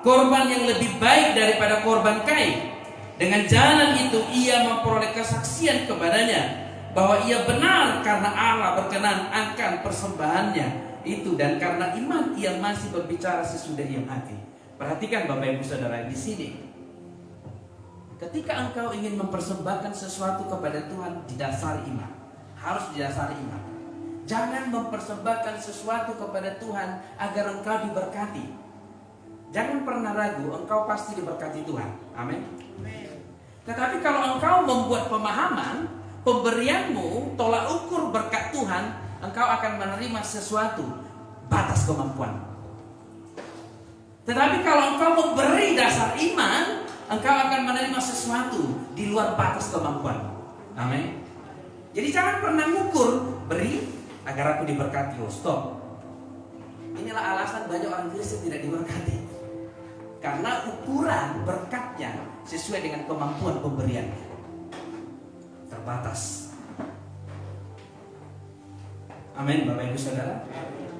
korban yang lebih baik daripada korban Kain. Dengan jalan itu ia memperoleh kesaksian kepadanya bahwa ia benar karena Allah berkenan akan persembahannya itu, dan karena iman ia masih berbicara sesudah ia mati. Perhatikan Bapak Ibu Saudara di sini. Ketika engkau ingin mempersembahkan sesuatu kepada Tuhan, didasari iman. Harus didasari iman. Jangan mempersembahkan sesuatu kepada Tuhan agar engkau diberkati. Jangan pernah ragu, engkau pasti diberkati Tuhan. Amin. Tetapi kalau engkau membuat pemahaman, pemberianmu tolak ukur berkat Tuhan, engkau akan menerima sesuatu batas kemampuan. Tetapi kalau engkau memberi dasar iman, engkau akan menerima sesuatu di luar batas kemampuan. Amin. Jadi jangan pernah ngukur, beri agar aku diberkati. Oh, stop. Inilah alasan banyak orang Kristen tidak diberkati. Karena ukuran berkatnya sesuai dengan kemampuan pemberiannya. Terbatas. Amin Bapak Ibu Saudara.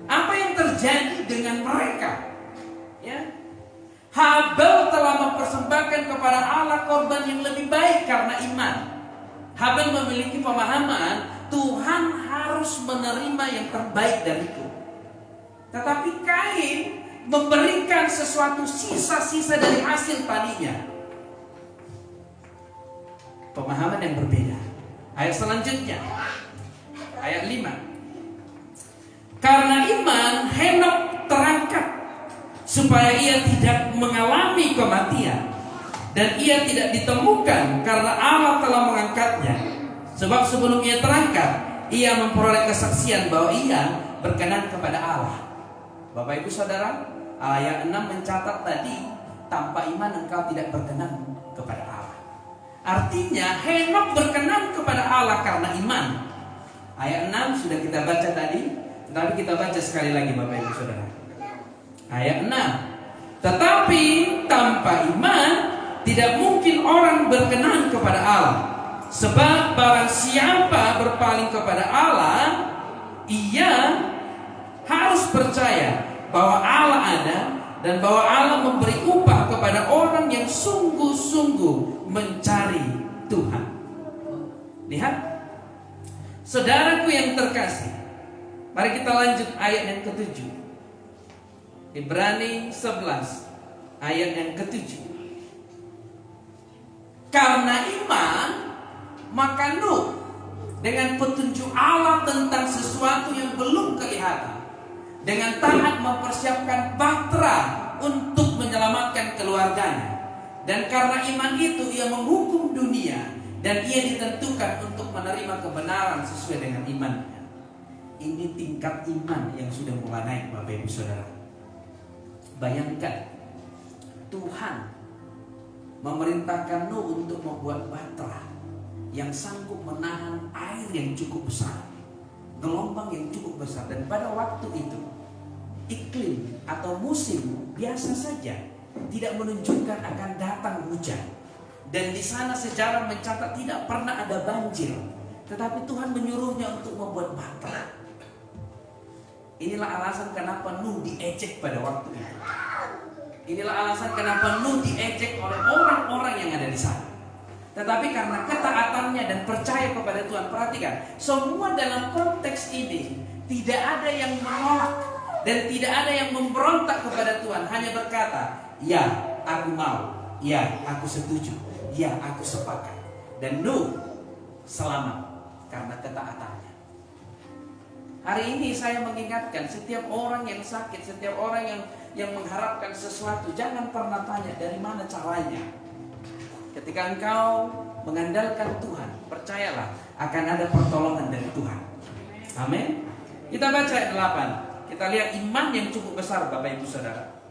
Apa terjadi dengan mereka. Ya. Habel telah mempersembahkan kepada Allah korban yang lebih baik karena iman. Habel memiliki pemahaman Tuhan harus menerima yang terbaik dariku. Tetapi Kain memberikan sesuatu sisa-sisa dari hasil padinya. Pemahaman yang berbeda. Ayat selanjutnya, ayat 5. Karena iman Henok terangkat supaya ia tidak mengalami kematian, dan ia tidak ditemukan karena Allah telah mengangkatnya. Sebab sebelum ia terangkat, ia memperoleh kesaksian bahwa ia berkenan kepada Allah. Bapak Ibu Saudara, ayat 6 mencatat tadi, tanpa iman engkau tidak berkenan kepada Allah. Artinya Henok berkenan kepada Allah karena iman. Ayat 6 sudah kita baca tadi, tetapi kita baca sekali lagi Bapak Ibu Saudara. Ayat 6. Tetapi tanpa iman tidak mungkin orang berkenan kepada Allah. Sebab barang siapa berpaling kepada Allah, ia harus percaya bahwa Allah ada dan bahwa Allah memberi upah kepada orang yang sungguh-sungguh mencari Tuhan. Lihat, saudaraku yang terkasih, mari kita lanjut ayat yang ke-7. Ibrani 11 ayat yang ke-7. Karena iman maka Nuh dengan petunjuk Allah tentang sesuatu yang belum kelihatan, dengan taat mempersiapkan bahtera untuk menyelamatkan keluarganya. Dan karena iman itu ia menghukum dunia, dan ia ditentukan untuk menerima kebenaran sesuai dengan imannya. Ini tingkat iman yang sudah mulai naik Bapak Ibu Saudara. Bayangkan, Tuhan memerintahkan Nuh untuk membuat bahtera yang sanggup menahan air yang cukup besar, gelombang yang cukup besar. Dan pada waktu itu iklim atau musim biasa saja, tidak menunjukkan akan datang hujan. Dan di sana sejarah mencatat tidak pernah ada banjir. Tetapi Tuhan menyuruhnya untuk membuat bahtera. Inilah alasan kenapa Nuh diejek pada waktu itu. Inilah alasan kenapa Nuh diejek oleh orang-orang yang ada di sana. Tetapi karena ketaatannya dan percaya kepada Tuhan, perhatikan, semua dalam konteks ini tidak ada yang menolak dan tidak ada yang memberontak kepada Tuhan. Hanya berkata, ya aku mau, ya aku setuju, ya aku sepakat. Dan Nuh selamat karena ketaatannya. Hari ini saya mengingatkan setiap orang yang sakit, setiap orang yang mengharapkan sesuatu, jangan pernah tanya dari mana caranya. Ketika engkau mengandalkan Tuhan, percayalah akan ada pertolongan dari Tuhan. Amin. Kita baca ayat 8. Kita lihat iman yang cukup besar Bapak Ibu Saudara.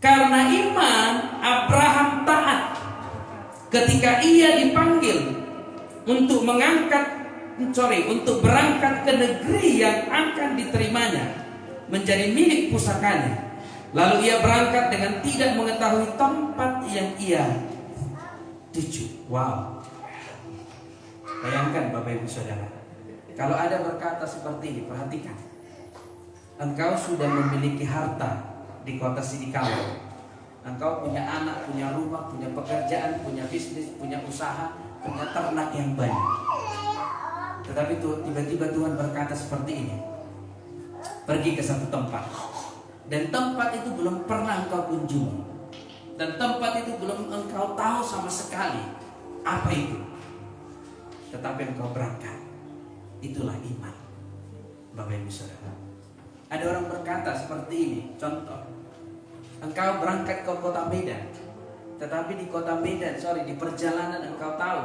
Karena iman Abraham taat ketika ia dipanggil untuk untuk berangkat ke negeri yang akan diterimanya menjadi milik pusakanya. Lalu ia berangkat dengan tidak mengetahui tempat yang ia tuju. Wow. Bayangkan Bapak Ibu Saudara, kalau ada berkata seperti ini, perhatikan. Engkau sudah memiliki harta di kota Sidikawa. Engkau punya anak, punya rumah, punya pekerjaan, punya bisnis, punya usaha, punya ternak yang banyak. Tetapi tiba-tiba Tuhan berkata seperti ini, pergi ke satu tempat, dan tempat itu belum pernah engkau kunjungi, dan tempat itu belum engkau tahu sama sekali apa itu. Tetapi engkau berangkat. Itulah iman Bapak Ibu Saudara. Ada orang berkata seperti ini, contoh, engkau berangkat ke kota Medan, tetapi di kota Medan, di perjalanan engkau tahu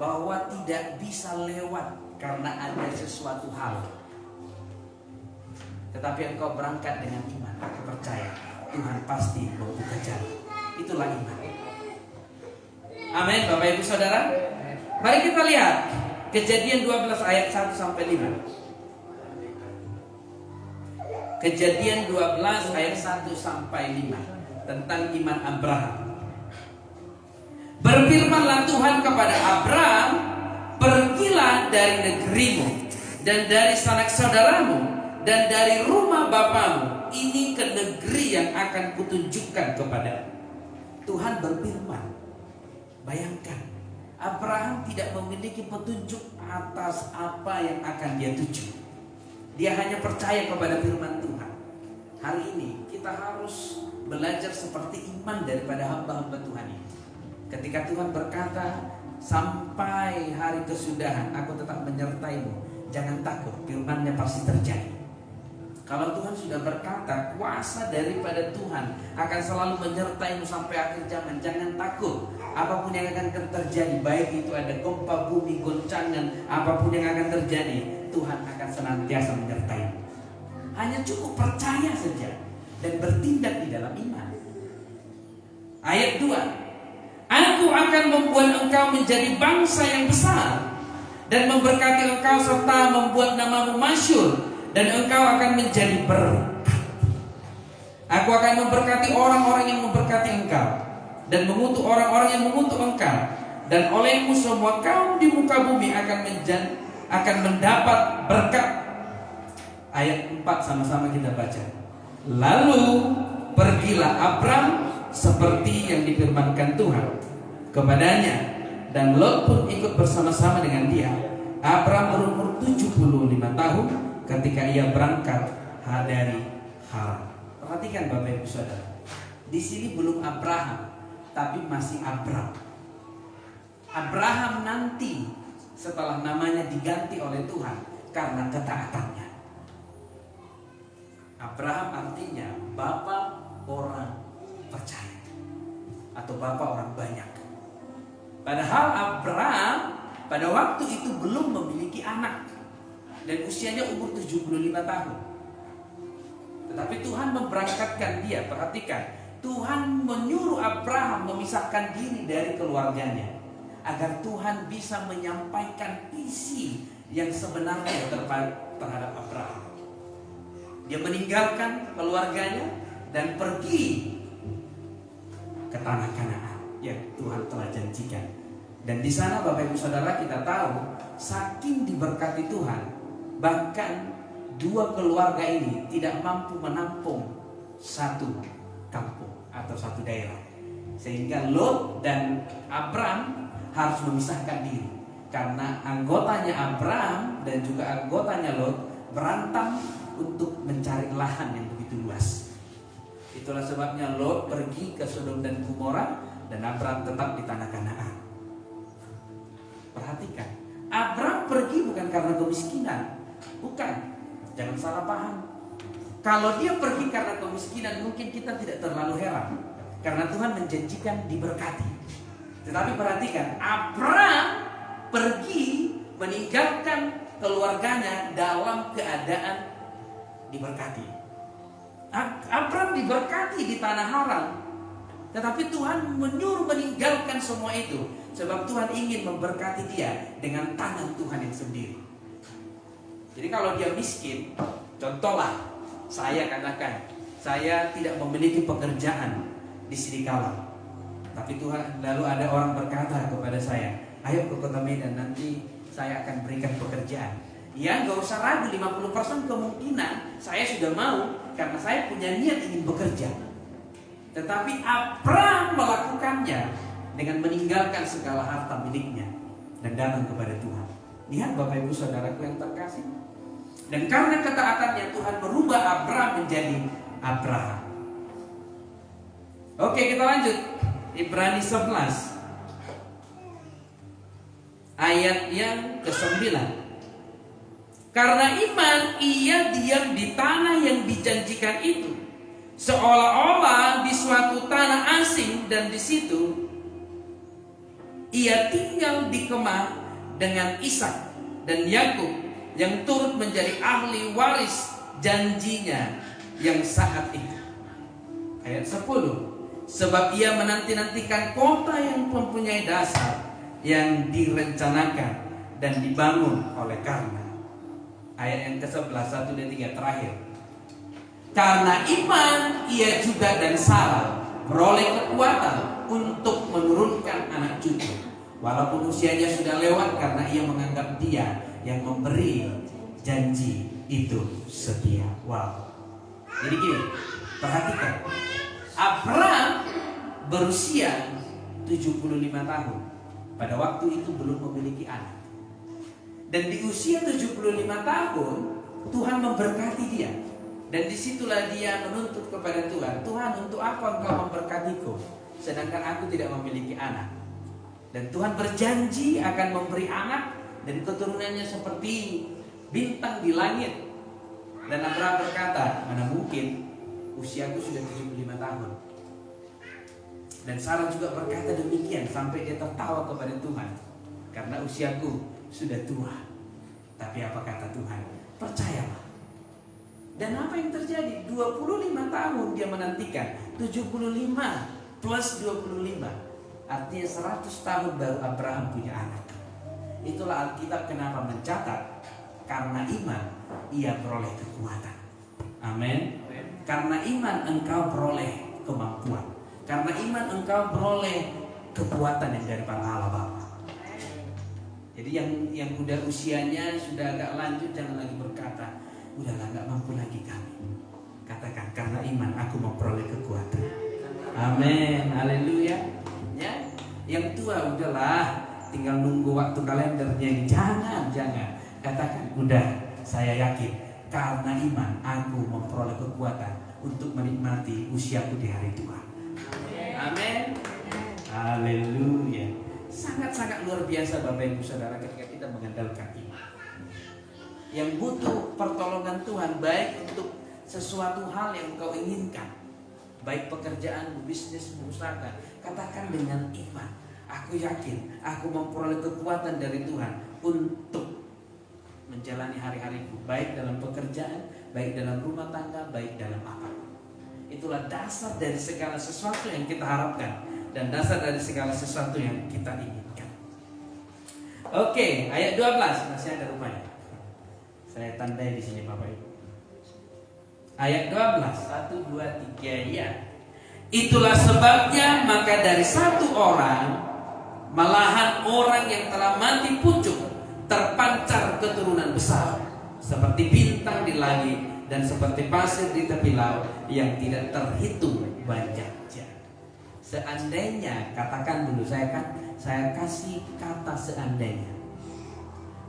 bahwa tidak bisa lewat karena ada sesuatu hal. Tetapi engkau berangkat dengan iman, aku percaya Tuhan pasti membuka jalan. Itulah iman. Amin Bapak Ibu Saudara. Mari kita lihat Kejadian 12 ayat 1 sampai 5. Kejadian 12 ayat 1 sampai 5 tentang iman Abraham. Berfirmanlah Tuhan kepada Abraham, pergilah dari negerimu, dan dari sanak saudaramu, dan dari rumah bapamu. Ini ke negeri yang akan kutunjukkan kepadamu. Tuhan berfirman. Bayangkan, Abraham tidak memiliki petunjuk atas apa yang akan dia tuju. Dia hanya percaya kepada firman Tuhan. Hari ini kita harus belajar seperti iman daripada hamba-hamba Tuhan ini. Ketika Tuhan berkata, sampai hari kesudahan aku tetap menyertaimu, jangan takut, firman-Nya pasti terjadi. Kalau Tuhan sudah berkata, kuasa daripada Tuhan akan selalu menyertaimu sampai akhir zaman, jangan takut. Apapun yang akan terjadi, baik itu ada gempa bumi, goncangan, apapun yang akan terjadi, Tuhan akan senantiasa menyertaimu. Hanya cukup percaya saja dan bertindak di dalam iman. Ayat 2, aku akan membuat engkau menjadi bangsa yang besar dan memberkati engkau serta membuat namamu masyhur, dan engkau akan menjadi berkat. Aku akan memberkati orang-orang yang memberkati engkau, dan mengutuk orang-orang yang mengutuk engkau, dan olehmu semua kaum di muka bumi akan mendapat berkat. Ayat 4 sama-sama kita baca. Lalu pergilah Abram seperti yang difirmankan Tuhan kepadanya, dan Lot pun ikut bersama-sama dengan dia. Abram berumur 75 tahun ketika ia berangkat dari Haran. Perhatikan Bapak Ibu Saudara, di sini belum Abraham, tapi masih Abram. Abraham nanti setelah namanya diganti oleh Tuhan karena ketaatannya. Abraham artinya bapak orang percaya atau bapak orang banyak. Padahal Abraham pada waktu itu belum memiliki anak dan usianya umur 75 tahun. Tetapi Tuhan memberangkatkan dia. Perhatikan, Tuhan menyuruh Abraham memisahkan diri dari keluarganya agar Tuhan bisa menyampaikan visi yang sebenarnya terhadap Abraham. Dia meninggalkan keluarganya dan pergi ke tanah Kanaan yang Tuhan telah janjikan. Dan di sana Bapak Ibu Saudara kita tahu, saking diberkati Tuhan, bahkan dua keluarga ini tidak mampu menampung satu kampung atau satu daerah, sehingga Lot dan Abram harus memisahkan diri karena anggotanya Abram dan juga anggotanya Lot berantem untuk mencari lahan yang begitu luas. Itulah sebabnya Lot pergi ke Sodom dan Gomora dan Abram tetap di tanah Kanaan. Perhatikan, Abram pergi bukan karena kemiskinan. Bukan, jangan salah paham. Kalau dia pergi karena kemiskinan, mungkin kita tidak terlalu heran, karena Tuhan menjanjikan diberkati. Tetapi perhatikan, Abram pergi meninggalkan keluarganya dalam keadaan diberkati. Abram diberkati di tanah Haran, tetapi Tuhan menyuruh meninggalkan semua itu, sebab Tuhan ingin memberkati dia dengan tangan Tuhan yang sendiri. Jadi kalau dia miskin, contohlah, saya katakan, saya tidak memiliki pekerjaan di Sidikalang, tapi Tuhan lalu ada orang berkata kepada saya, ayo ke Kota Medan, nanti saya akan berikan pekerjaan. Ya gak usah ragu, 50% kemungkinan saya sudah mau, karena saya punya niat ingin bekerja. Tetapi Abram melakukannya dengan meninggalkan segala harta miliknya dan datang kepada Tuhan. Lihat Bapak Ibu Saudaraku yang terkasih. Dan karena ketaatannya Tuhan merubah Abram menjadi Abraham. Oke, kita lanjut. Ibrani 11 ayat yang ke-9. Karena iman ia diam di tanah yang dijanjikan itu, seolah-olah di suatu tanah asing, dan di situ ia tinggal di kemah dengan Ishak dan Yakub yang turut menjadi ahli waris janjinya yang saat itu. Ayat 10. Sebab ia menanti-nantikan kota yang mempunyai dasar, yang direncanakan dan dibangun oleh karena. Ayat yang ke-11, 1 dan 3 terakhir. Karena iman ia juga dan Sarah beroleh kekuatan untuk menurunkan anak cucu, walaupun usianya sudah lewat, karena ia menganggap dia yang memberi janji itu setia. Wow. Jadi gini, perhatikan. Abraham berusia 75 tahun. Pada waktu itu belum memiliki anak. Dan di usia 75 tahun Tuhan memberkati dia. Dan disitulah dia menuntut kepada Tuhan, Tuhan, untuk apa engkau memberkatiku sedangkan aku tidak memiliki anak? Dan Tuhan berjanji akan memberi anak dan keturunannya seperti bintang di langit. Dan Abraham berkata, mana mungkin, usiaku sudah 75 tahun. Dan Sarah juga berkata demikian sampai dia tertawa kepada Tuhan, karena usiaku sudah tua. Tapi apa kata Tuhan? Percayalah. Dan apa yang terjadi? 25 tahun dia menantikan. 75 plus 25, artinya 100 tahun baru Abraham punya anak. Itulah Alkitab kenapa mencatat, karena iman ia beroleh kekuatan. Amin. Karena iman engkau beroleh kemampuan. Karena iman engkau beroleh kekuatan yang daripada Allah Bapa. Jadi yang udah usianya sudah agak lanjut jangan lagi berkata, udahlah nggak mampu lagi kami. Katakan, karena iman aku memperoleh kekuatan. Amin, haleluya. Ya, yang tua udahlah, tinggal nunggu waktu kalendernya ini. Jangan. Katakan, udah, saya yakin karena iman aku memperoleh kekuatan untuk menikmati usiaku di hari tua. Amin. Haleluya. Sangat-sangat luar biasa Bapak Ibu Saudara ketika kita mengandalkan iman. Yang butuh pertolongan Tuhan baik untuk sesuatu hal yang engkau inginkan, baik pekerjaan, bisnis, usaha, katakan dengan iman, aku yakin aku memperoleh kekuatan dari Tuhan untuk menjalani hari-hariku, baik dalam pekerjaan, baik dalam rumah tangga, baik dalam apapun. Itulah dasar dari segala sesuatu yang kita harapkan dan dasar dari segala sesuatu yang kita inginkan. Oke, ayat 12 masih ada rupanya. Saya tandai di sini Bapak Ibu. Ayat 12, 1, 2, 3, ya. Itulah sebabnya maka dari satu orang, malahan orang yang telah mati pucuk, terpancar keturunan besar, seperti bintang di langit dan seperti pasir di tepi laut yang tidak terhitung banyaknya. Seandainya, katakan dulu, saya kasih kata seandainya.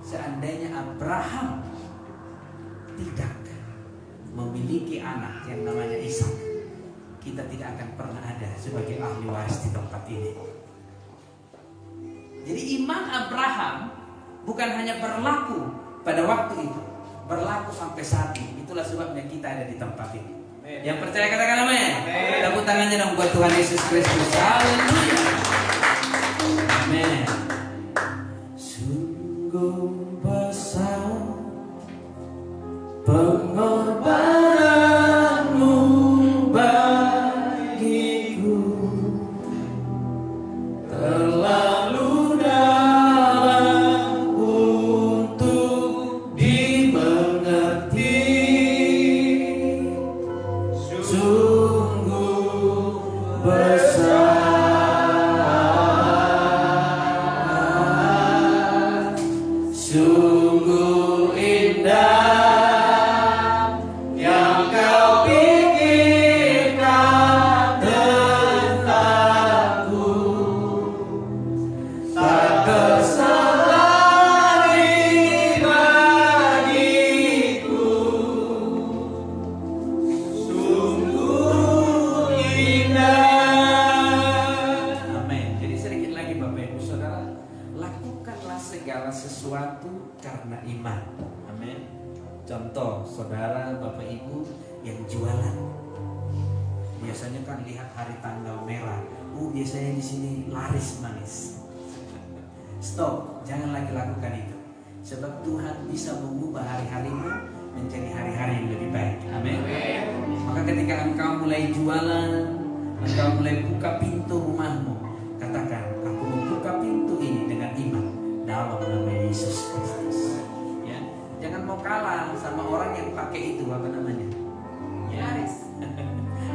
Seandainya Abraham tidak memiliki anak yang namanya Ishak, kita tidak akan pernah ada sebagai ahli waris di tempat ini. Jadi iman Abraham bukan hanya berlaku pada waktu itu, berlaku sampai saat ini. Itulah sebabnya kita ada di tempat ini. Yang percaya katakan amin. Tepuk tangannya dong buat Tuhan Yesus Kristus. Haleluya. Amin. Sungguh besar pengorbananmu bagiku, terlalu dalam untuk dimengerti. Sungguh besar, sungguh indah yang kau pikirkan tentangku, tak terselari bagiku. Sungguh indah. Amin. Jadi sedikit lagi Bapak Ibu Saudara, lakukanlah segala sesuatu karena iman. Amin. Contoh, saudara, Bapak Ibu yang jualan, biasanya kan lihat hari tanggal merah. Biasanya di sini laris manis. Stop, jangan lagi lakukan itu. Sebab Tuhan bisa mengubah hari-harimu menjadi hari-hari yang lebih baik. Amin. Maka ketika engkau mulai jualan, engkau mulai buka pintu rumahmu, katakan, aku membuka pintu ini dengan iman dalam nama Yesus Kristus. Ya, jangan mau kalah sama orang yang pakai itu, apa namanya? Ya,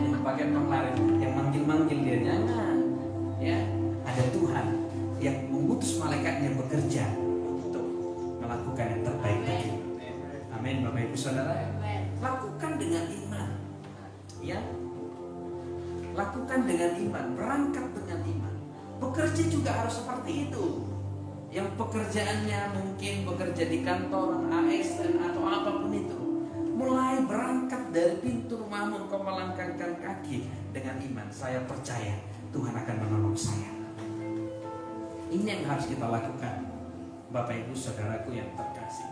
yang pakai penglaris, yang manggil-manggil dia, jangan. Ya, ada Tuhan yang mengutus malaikatnya bekerja untuk melakukan yang terbaik bagimu. Amin, Bapak Ibu Saudara. Lakukan dengan iman. Ya. Lakukan dengan iman, berangkat dengan iman. Bekerja juga harus seperti itu. Yang pekerjaannya mungkin bekerja di kantor, ASN atau apapun itu, mulai berangkat dari pintu rumahmu, kau melangkahkan kaki dengan iman. Saya percaya Tuhan akan menolong saya. Ini yang harus kita lakukan, Bapak Ibu Saudaraku yang terkasih.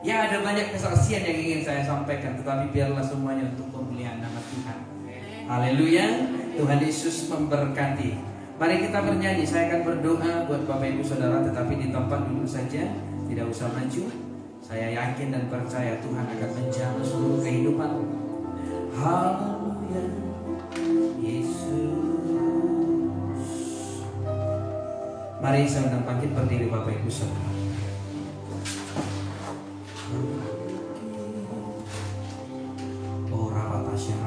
Ya, ada banyak kesaksian yang ingin saya sampaikan, tetapi biarlah semuanya untuk kemuliaan nama Tuhan. Haleluya. Tuhan Yesus memberkati. Mari kita bernyanyi. Saya akan berdoa buat Bapak Ibu Saudara, tetapi di tempat dulu saja, tidak usah maju. Saya yakin dan percaya Tuhan akan menjamah seluruh kehidupan. Haleluya, Yesus. Mari saya undang bangkit berdiri Bapak Ibu Saudara. Oh, rapatasya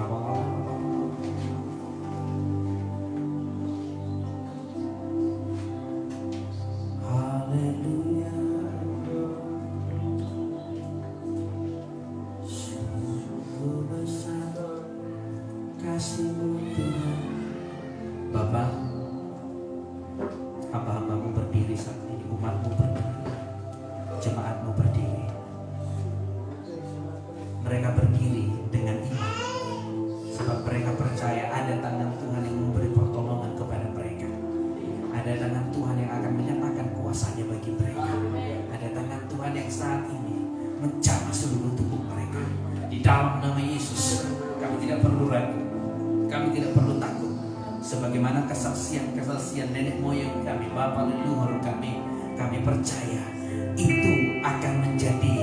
Haleluya. Sungguh besar kasih-Mu Tuhan. Bapak, hamba-hambamu berdiri saat ini, umatmu berdiri, jemaatmu berdiri. Mereka berdiri dengan iman, sebab mereka percaya ada tangan Tuhan yang memberi pertolongan kepada mereka. Ada tangan Tuhan yang akan menyatakan kuasanya bagi mereka. Ada tangan Tuhan yang saat ini menjamah seluruh tubuh mereka. Di dalam nama Yesus, kami tidak perlu ragu, kami tidak perlu takut. Sebagaimana kesaksian-kesaksian nenek moyang kami, bapa leluhur kami percaya itu akan menjadi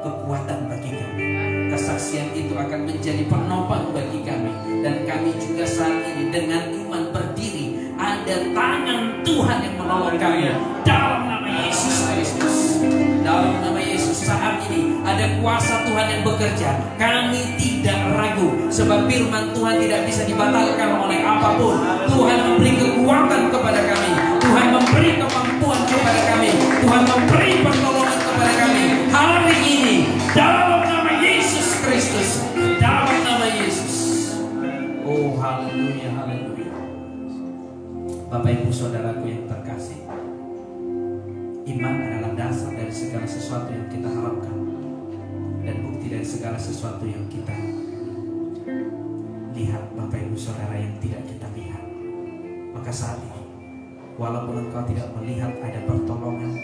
kekuatan bagi kami. Kesaksian itu akan menjadi penopang bagi kami. Dan kami juga saat ini dengan iman berdiri. Ada tangan Tuhan yang menolong kami. Dalam nama Yesus Kristus. Dalam nama Yesus saat ini ada kuasa Tuhan yang bekerja. Kami tidak ragu. Sebab firman Tuhan tidak bisa dibatalkan oleh apapun. Tuhan memberi kekuatan kepada kami. Tuhan memberi kemampuan kepada kami. Tuhan memberi pertolongan kepada kami. Hari ini dalam nama Yesus Kristus. Dalam nama Yesus. Oh, haleluya, haleluya. Bapak Ibu Saudaraku yang terkasih, iman adalah dasar dari segala sesuatu yang kita harapkan dan bukti dari segala sesuatu yang kita lihat. Bapak Ibu Saudara yang tidak kita lihat, maka saat ini walaupun engkau tidak melihat ada pertolongan,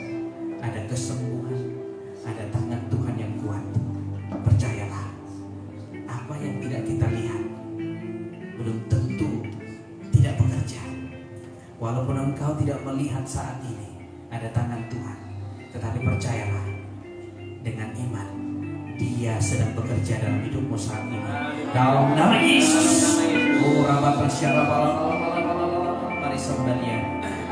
ada kesembuhan, ada tangan Tuhan yang kuat, percayalah, apa yang tidak kita lihat belum tentu tidak bekerja. Walaupun engkau tidak melihat saat ini ada tangan Tuhan, tetapi percayalah, dengan iman Dia sedang bekerja dalam hidupmu saat ini. Dalam nama Yesus. Oh, mari sembah Dia.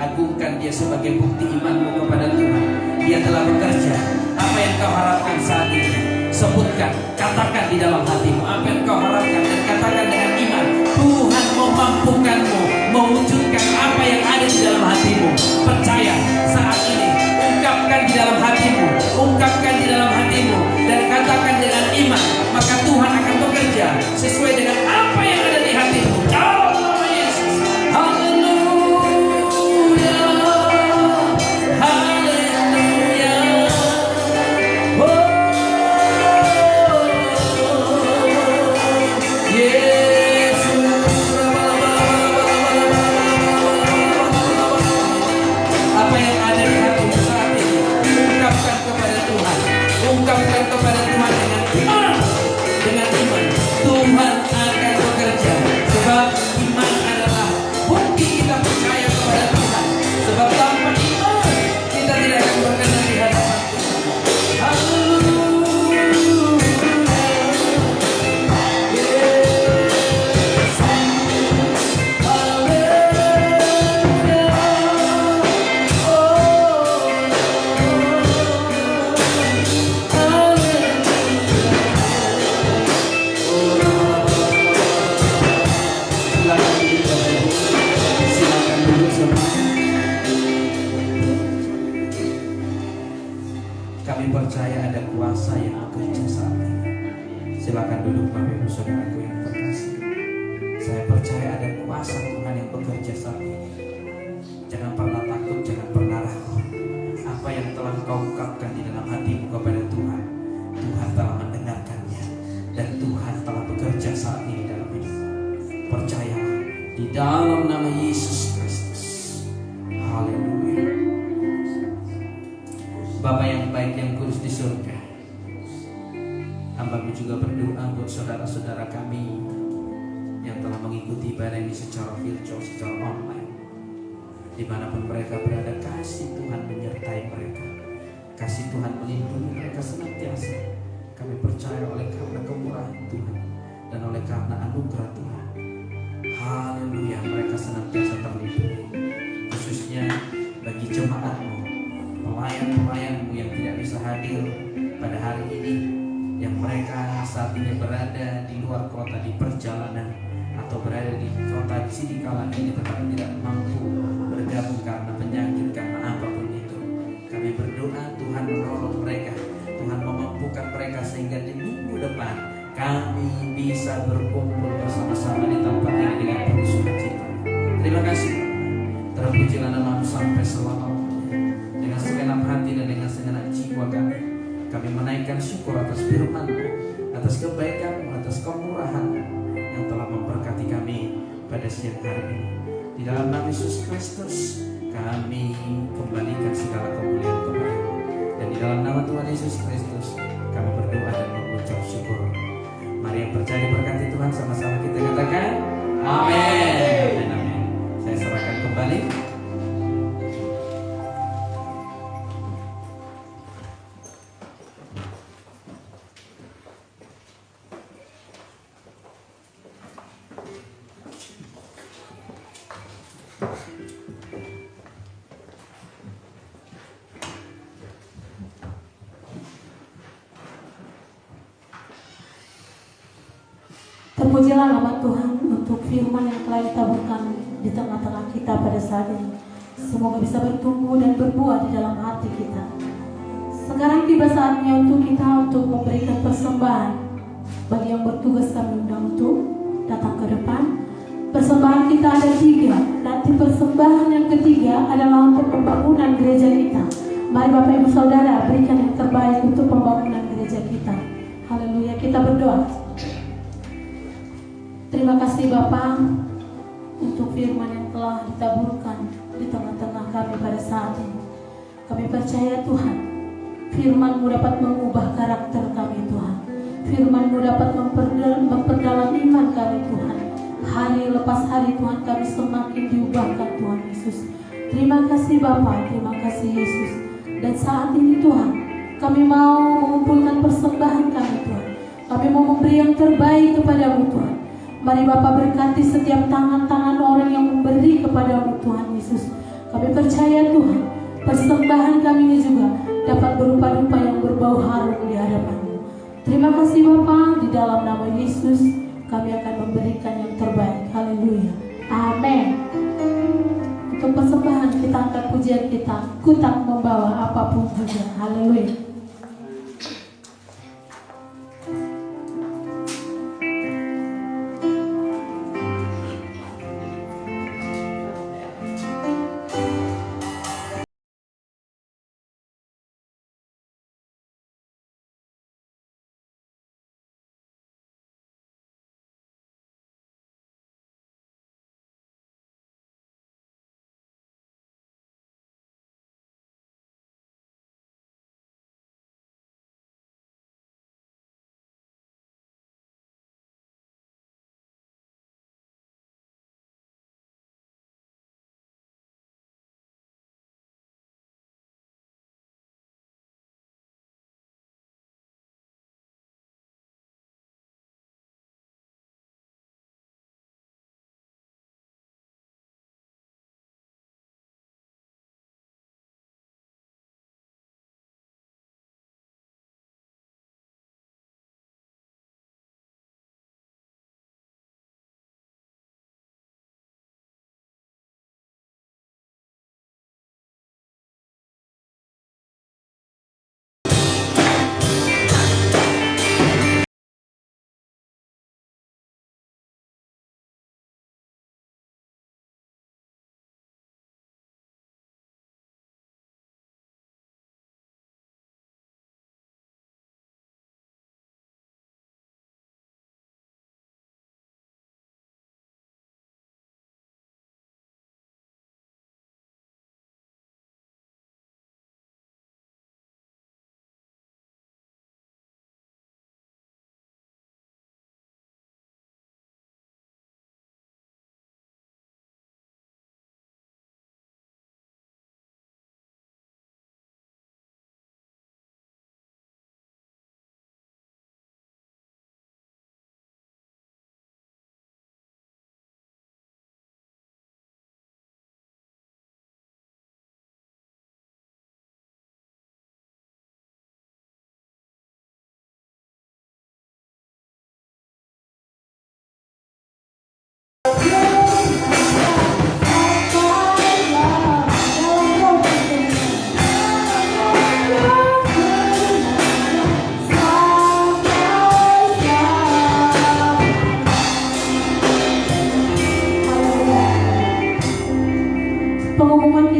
Agungkan Dia sebagai bukti imanmu kepada Tuhan. Dia telah bekerja. Apa yang kau harapkan saat ini, sebutkan, katakan di dalam hatimu apa yang kau harapkan, dan katakan dengan iman, Tuhan memampukanmu mewujudkan apa yang ada di dalam hatimu. Percaya saat ini, ungkapkan di dalam hatimu, ungkapkan di dalam hatimu, dan katakan dengan iman, maka Tuhan akan bekerja sesuai dengan apa yang ada di hatimu. Dalam nama Yesus. Haleluya, haleluya. Oh, yeah. percaya ada kuasa Tuhan yang bekerja saat ini. Jangan pernah takut, jangan pernah ragu. Apa yang telah kau ungkapkan di dalam hatimu kepada Tuhan, Tuhan telah mendengarkannya, dan Tuhan telah bekerja saat ini dalam hidupmu. Percayalah di dalam nama Yesus Kristus. Haleluya. Bapa yang baik yang kudus di surga, hamba-Mu juga berdoa buat saudara-saudara kami yang telah mengikuti ibadah ini secara virtual, secara online. Dimanapun mereka berada, kasih Tuhan menyertai mereka, kasih Tuhan melindungi mereka senantiasa. Kami percaya oleh karena kemurahan Tuhan dan oleh karena anugerah Tuhan, haleluya, mereka senantiasa terlindungi. Khususnya bagi jemaat-Mu, pelayan-pelayan-Mu yang tidak bisa hadir pada hari ini, yang mereka saat ini berada di luar kota, di perjalanan, atau berada di kota di sini kala ini tetapi tidak mampu bergabung karena penyakit, karena apapun itu. Kami berdoa Tuhan menolong mereka, Tuhan memampukan mereka sehingga di minggu depan kami bisa berkumpul bersama-sama di tempat ini dengan penuh sukacita. Terima kasih Bapa. Terpujilah nama-Mu sampai selama-lamanya. Dengan segenap hati dan dengan segenap jiwa kami menaikkan syukur atas firman-Mu, atas kebaikan-Mu, atas kemurahan-Mu yang telah memberkati kami pada siang hari ini. Di dalam nama Yesus Kristus kami kembalikan segala kemuliaan kepada-Mu, dan di dalam nama Tuhan Yesus Kristus kami berdoa dan mengucap syukur. Mari yang percaya diberkati Tuhan, sama-sama kita katakan amin. Amin, amin. Saya serahkan kembali. Terpujilah nama Tuhan untuk firman yang telah ditaburkan di tengah-tengah kita pada saat ini. Semoga bisa bertumbuh dan berbuah di dalam hati kita. Sekarang tiba saatnya untuk kita memberikan persembahan. Bagi yang bertugas kami undang untuk datang ke depan. Persembahan kita ada 3. Nanti persembahan yang ketiga adalah untuk pembangunan gereja kita. Mari Bapak Ibu Saudara berikan yang terbaik untuk pembangunan gereja kita. Haleluya, kita berdoa. Terima kasih Bapa untuk firman yang telah ditaburkan di tengah-tengah kami pada saat ini. Kami percaya Tuhan, firman-Mu dapat mengubah karakter kami Tuhan. Firman-Mu dapat memperdalam iman kami Tuhan. Hari lepas hari Tuhan kami semakin diubahkan Tuhan Yesus. Terima kasih Bapa, terima kasih Yesus. Dan saat ini Tuhan, kami mau mengumpulkan persembahan kami Tuhan. Kami mau memberi yang terbaik kepada-Mu Tuhan. Mari Bapa berkati setiap tangan-tangan orang yang memberi kepada-Mu Tuhan Yesus. Kami percaya Tuhan, persembahan kami ini juga dapat berupa dupa yang berbau harum di hadapan-Mu. Terima kasih Bapa, di dalam nama Yesus kami akan memberikan yang terbaik. Haleluya. Amin. Untuk persembahan kita angkat pujian kita, ku tak membawa apapun juga. Haleluya.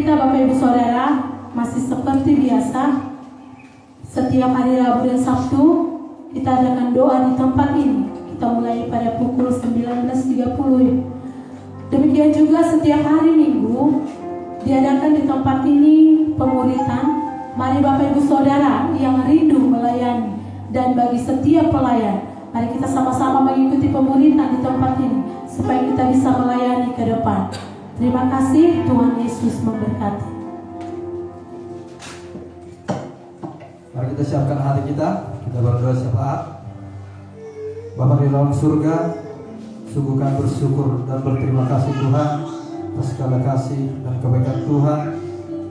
kita Bapak Ibu Saudara masih seperti biasa. Setiap hari Rabu dan Sabtu kita adakan doa di tempat ini. Kita mulai pada pukul 19.30. Demikian juga setiap hari Minggu diadakan di tempat ini pemuritan. Mari Bapak Ibu Saudara yang rindu melayani, dan bagi setiap pelayan, mari kita sama-sama mengikuti pemuritan di tempat ini supaya kita bisa melayani ke depan. Terima kasih, Tuhan Yesus memberkati. Mari kita siapkan hati kita berdoa syafaat. Bapa di dalam surga, sungguh kami bersyukur dan berterima kasih Tuhan atas segala kasih dan kebaikan Tuhan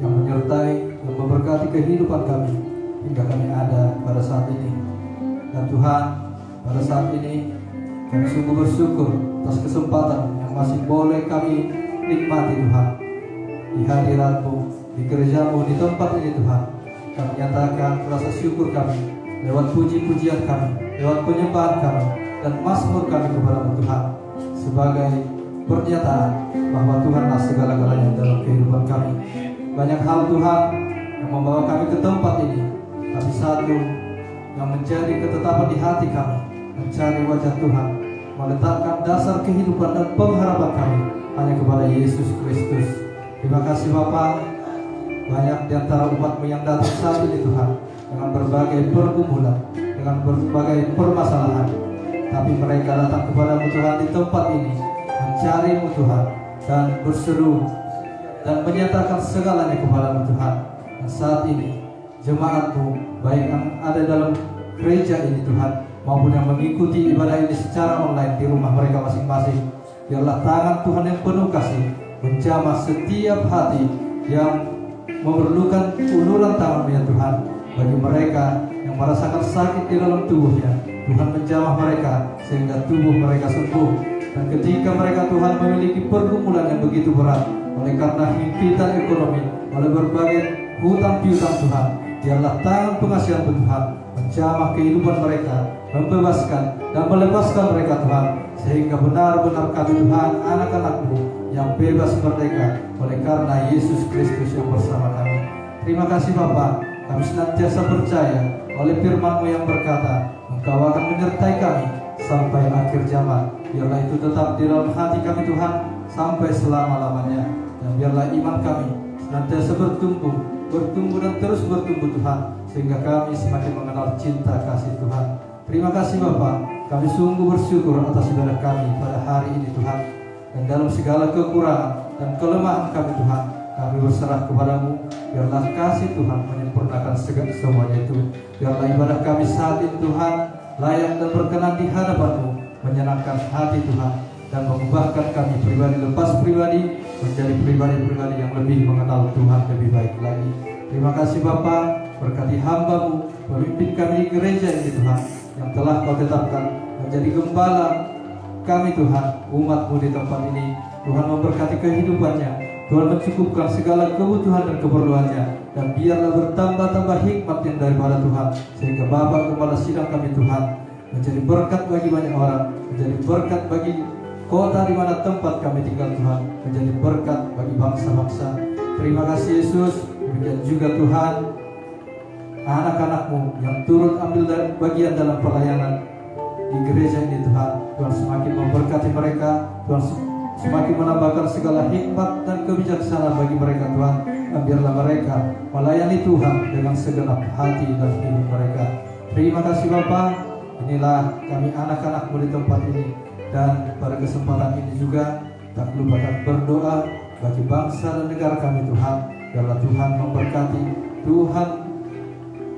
yang menyertai dan memberkati kehidupan kami hingga kami ada pada saat ini. Dan Tuhan, pada saat ini kami sungguh bersyukur atas kesempatan yang masih boleh kami nikmati Tuhan di hadirat-Mu, di gereja-Mu, di tempat ini Tuhan. Kami nyatakan rasa syukur kami lewat puji-pujian kami, lewat penyembahan kami dan mazmur kami kepada-Mu Tuhan, sebagai pernyataan bahwa Tuhanlah segala-galanya dalam kehidupan kami. Banyak hal Tuhan yang membawa kami ke tempat ini, tapi satu yang menjadi ketetapan di hati kami, mencari wajah Tuhan, meletakkan dasar kehidupan dan pengharapan kami hanya kepada Yesus Kristus. Terima kasih Bapa. Banyak di antara umat-Mu yang datang saat ini Tuhan, dengan berbagai pergumulan, dengan berbagai permasalahan, tapi mereka datang kepada-Mu Tuhan di tempat ini, mencari-Mu Tuhan, dan berseru dan menyatakan segalanya kepada-Mu Tuhan. Dan saat ini jemaat-Mu, baik yang ada dalam gereja ini Tuhan, maupun yang mengikuti ibadah ini secara online di rumah mereka masing-masing, biarlah tangan Tuhan yang penuh kasih menjamah setiap hati yang memerlukan uluran tangan ya Tuhan. Bagi mereka yang merasakan sakit di dalam tubuhnya, Tuhan menjamah mereka sehingga tubuh mereka sembuh. Dan ketika mereka Tuhan memiliki pergumulan yang begitu berat oleh karena himpitan ekonomi, oleh berbagai hutang piutang Tuhan, biarlah tangan pengasihan Tuhan menjamah kehidupan mereka, membebaskan dan melepaskan mereka Tuhan, sehingga benar-benar kami Tuhan anak-anak-Mu yang bebas merdeka oleh karena Yesus Kristus yang bersama kami. Terima kasih Bapa, kami senantiasa percaya oleh firman-Mu yang berkata, Engkau akan menyertai kami sampai akhir zaman. Biarlah itu tetap di dalam hati kami Tuhan sampai selama-lamanya. Dan biarlah iman kami senantiasa bertumbuh dan terus bertumbuh Tuhan, sehingga kami semakin mengenal cinta kasih Tuhan. Terima kasih Bapa, kami sungguh bersyukur atas ibadah kami pada hari ini Tuhan. Dan dalam segala kekurangan dan kelemahan kami Tuhan, kami berserah kepada-Mu. Biarlah kasih Tuhan menyempurnakan segala semuanya itu. Biarlah ibadah kami saat ini Tuhan layak dan berkenan di hadapan-Mu, menyenangkan hati Tuhan, dan mengubahkan kami pribadi lepas pribadi menjadi pribadi-pribadi yang lebih mengenal Tuhan lebih baik lagi. Terima kasih Bapa, berkati hamba-Mu, memimpin kami di gereja ini Tuhan, yang telah Kau tetapkan menjadi gembala kami Tuhan, umat-Mu di tempat ini. Tuhan memberkati kehidupannya, Tuhan mencukupkan segala kebutuhan dan keperluannya, dan biarlah bertambah-tambah hikmat yang daripada Tuhan, sehingga Bapak Kepala Sidang kami Tuhan menjadi berkat bagi banyak orang, menjadi berkat bagi kota di mana tempat kami tinggal Tuhan, menjadi berkat bagi bangsa-bangsa. Terima kasih Yesus. Demikian juga Tuhan, anak-anak-Mu yang turut ambil bagian dalam pelayanan di gereja ini Tuhan, Tuhan semakin memberkati mereka, Tuhan semakin menambahkan segala hikmat dan kebijaksanaan bagi mereka Tuhan. Dan biarlah mereka melayani Tuhan dengan segenap hati dan hidup mereka. Terima kasih Bapa. Inilah kami anak-anak-Mu di tempat ini, dan pada kesempatan ini juga tak lupakan berdoa bagi bangsa dan negara kami Tuhan. Biarlah Tuhan memberkati, Tuhan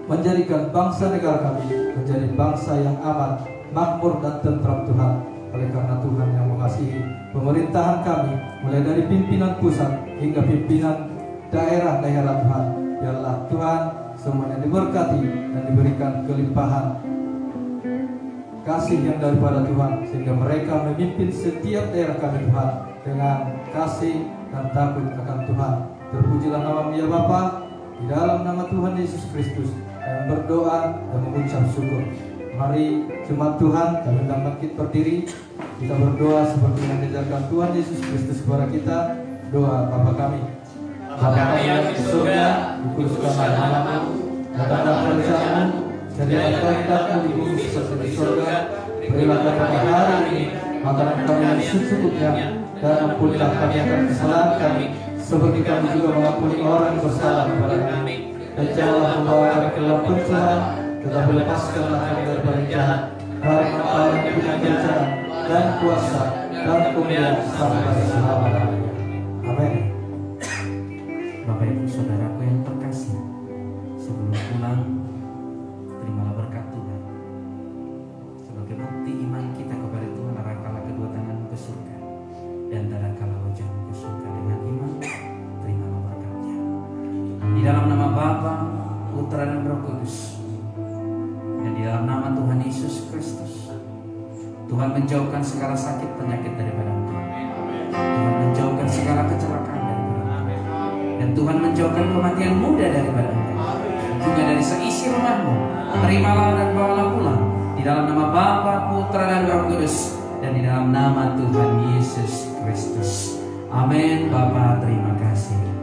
menjadikan bangsa negara kami menjadi bangsa yang aman, makmur dan tentram Tuhan. Oleh karena Tuhan yang mengasihi pemerintahan kami, mulai dari pimpinan pusat hingga pimpinan daerah-daerah Tuhan. Biarlah Tuhan semuanya diberkati dan diberikan kelimpahan kasih yang daripada Tuhan, sehingga mereka memimpin setiap daerah kami Tuhan dengan kasih dan takut akan Tuhan. Terpujilah nama-Mu ya Bapa, di dalam nama Tuhan Yesus Kristus, dan berdoa dan mengucap syukur. Mari jemaat Tuhan, kami undang bangkit berdiri. Kita berdoa seperti yang diajarkan Tuhan Yesus Kristus kepada kita. Doa Bapa kami. Bapa kami yang di surga, dikuduskanlah namamu, datanglah kerajaan-Mu, jadilah kehendakmu di bumi seperti di surga. Berilah kami hari ini makanan kami yang secukupnya, dan ampunilah kami akan kesalahan kami, seperti kami juga mengampuni orang yang bersalah kepada kami. Dan janganlah membawa kami ke dalam pencobaan, tetapi lepaskanlah kami daripada yang jahat. Karena Engkau yang punya kerajaan dan kuasa dan kemuliaan sampai selama-lamanya. Amin. Bapak Ibu Saudaraku yang terkasih, sebelum pulang, terimalah berkat Tuhan. Sebagai bukti iman kita kepada Tuhan, arahkanlah kedua tanganmu ke surga, dan darahkanlah wajahmu ke surga dengan iman. Terimalah berkatnya. Di dalam nama Bapa, Putra dan Roh Kudus, dan di dalam nama Tuhan Yesus Kristus, Tuhan menjauhkan segala sakit penyakit daripada engkau. Tuhan menjauhkan segala kecelakaan daripada engkau. Dan Tuhan menjauhkan kematian muda daripada engkau. Juga dari seisi rumahmu, terimalah dan bawalah pulang. Di dalam nama Bapa, Putra dan Roh Kudus, dan di dalam nama Tuhan Yesus Kristus. Amin. Bapa, terima kasih.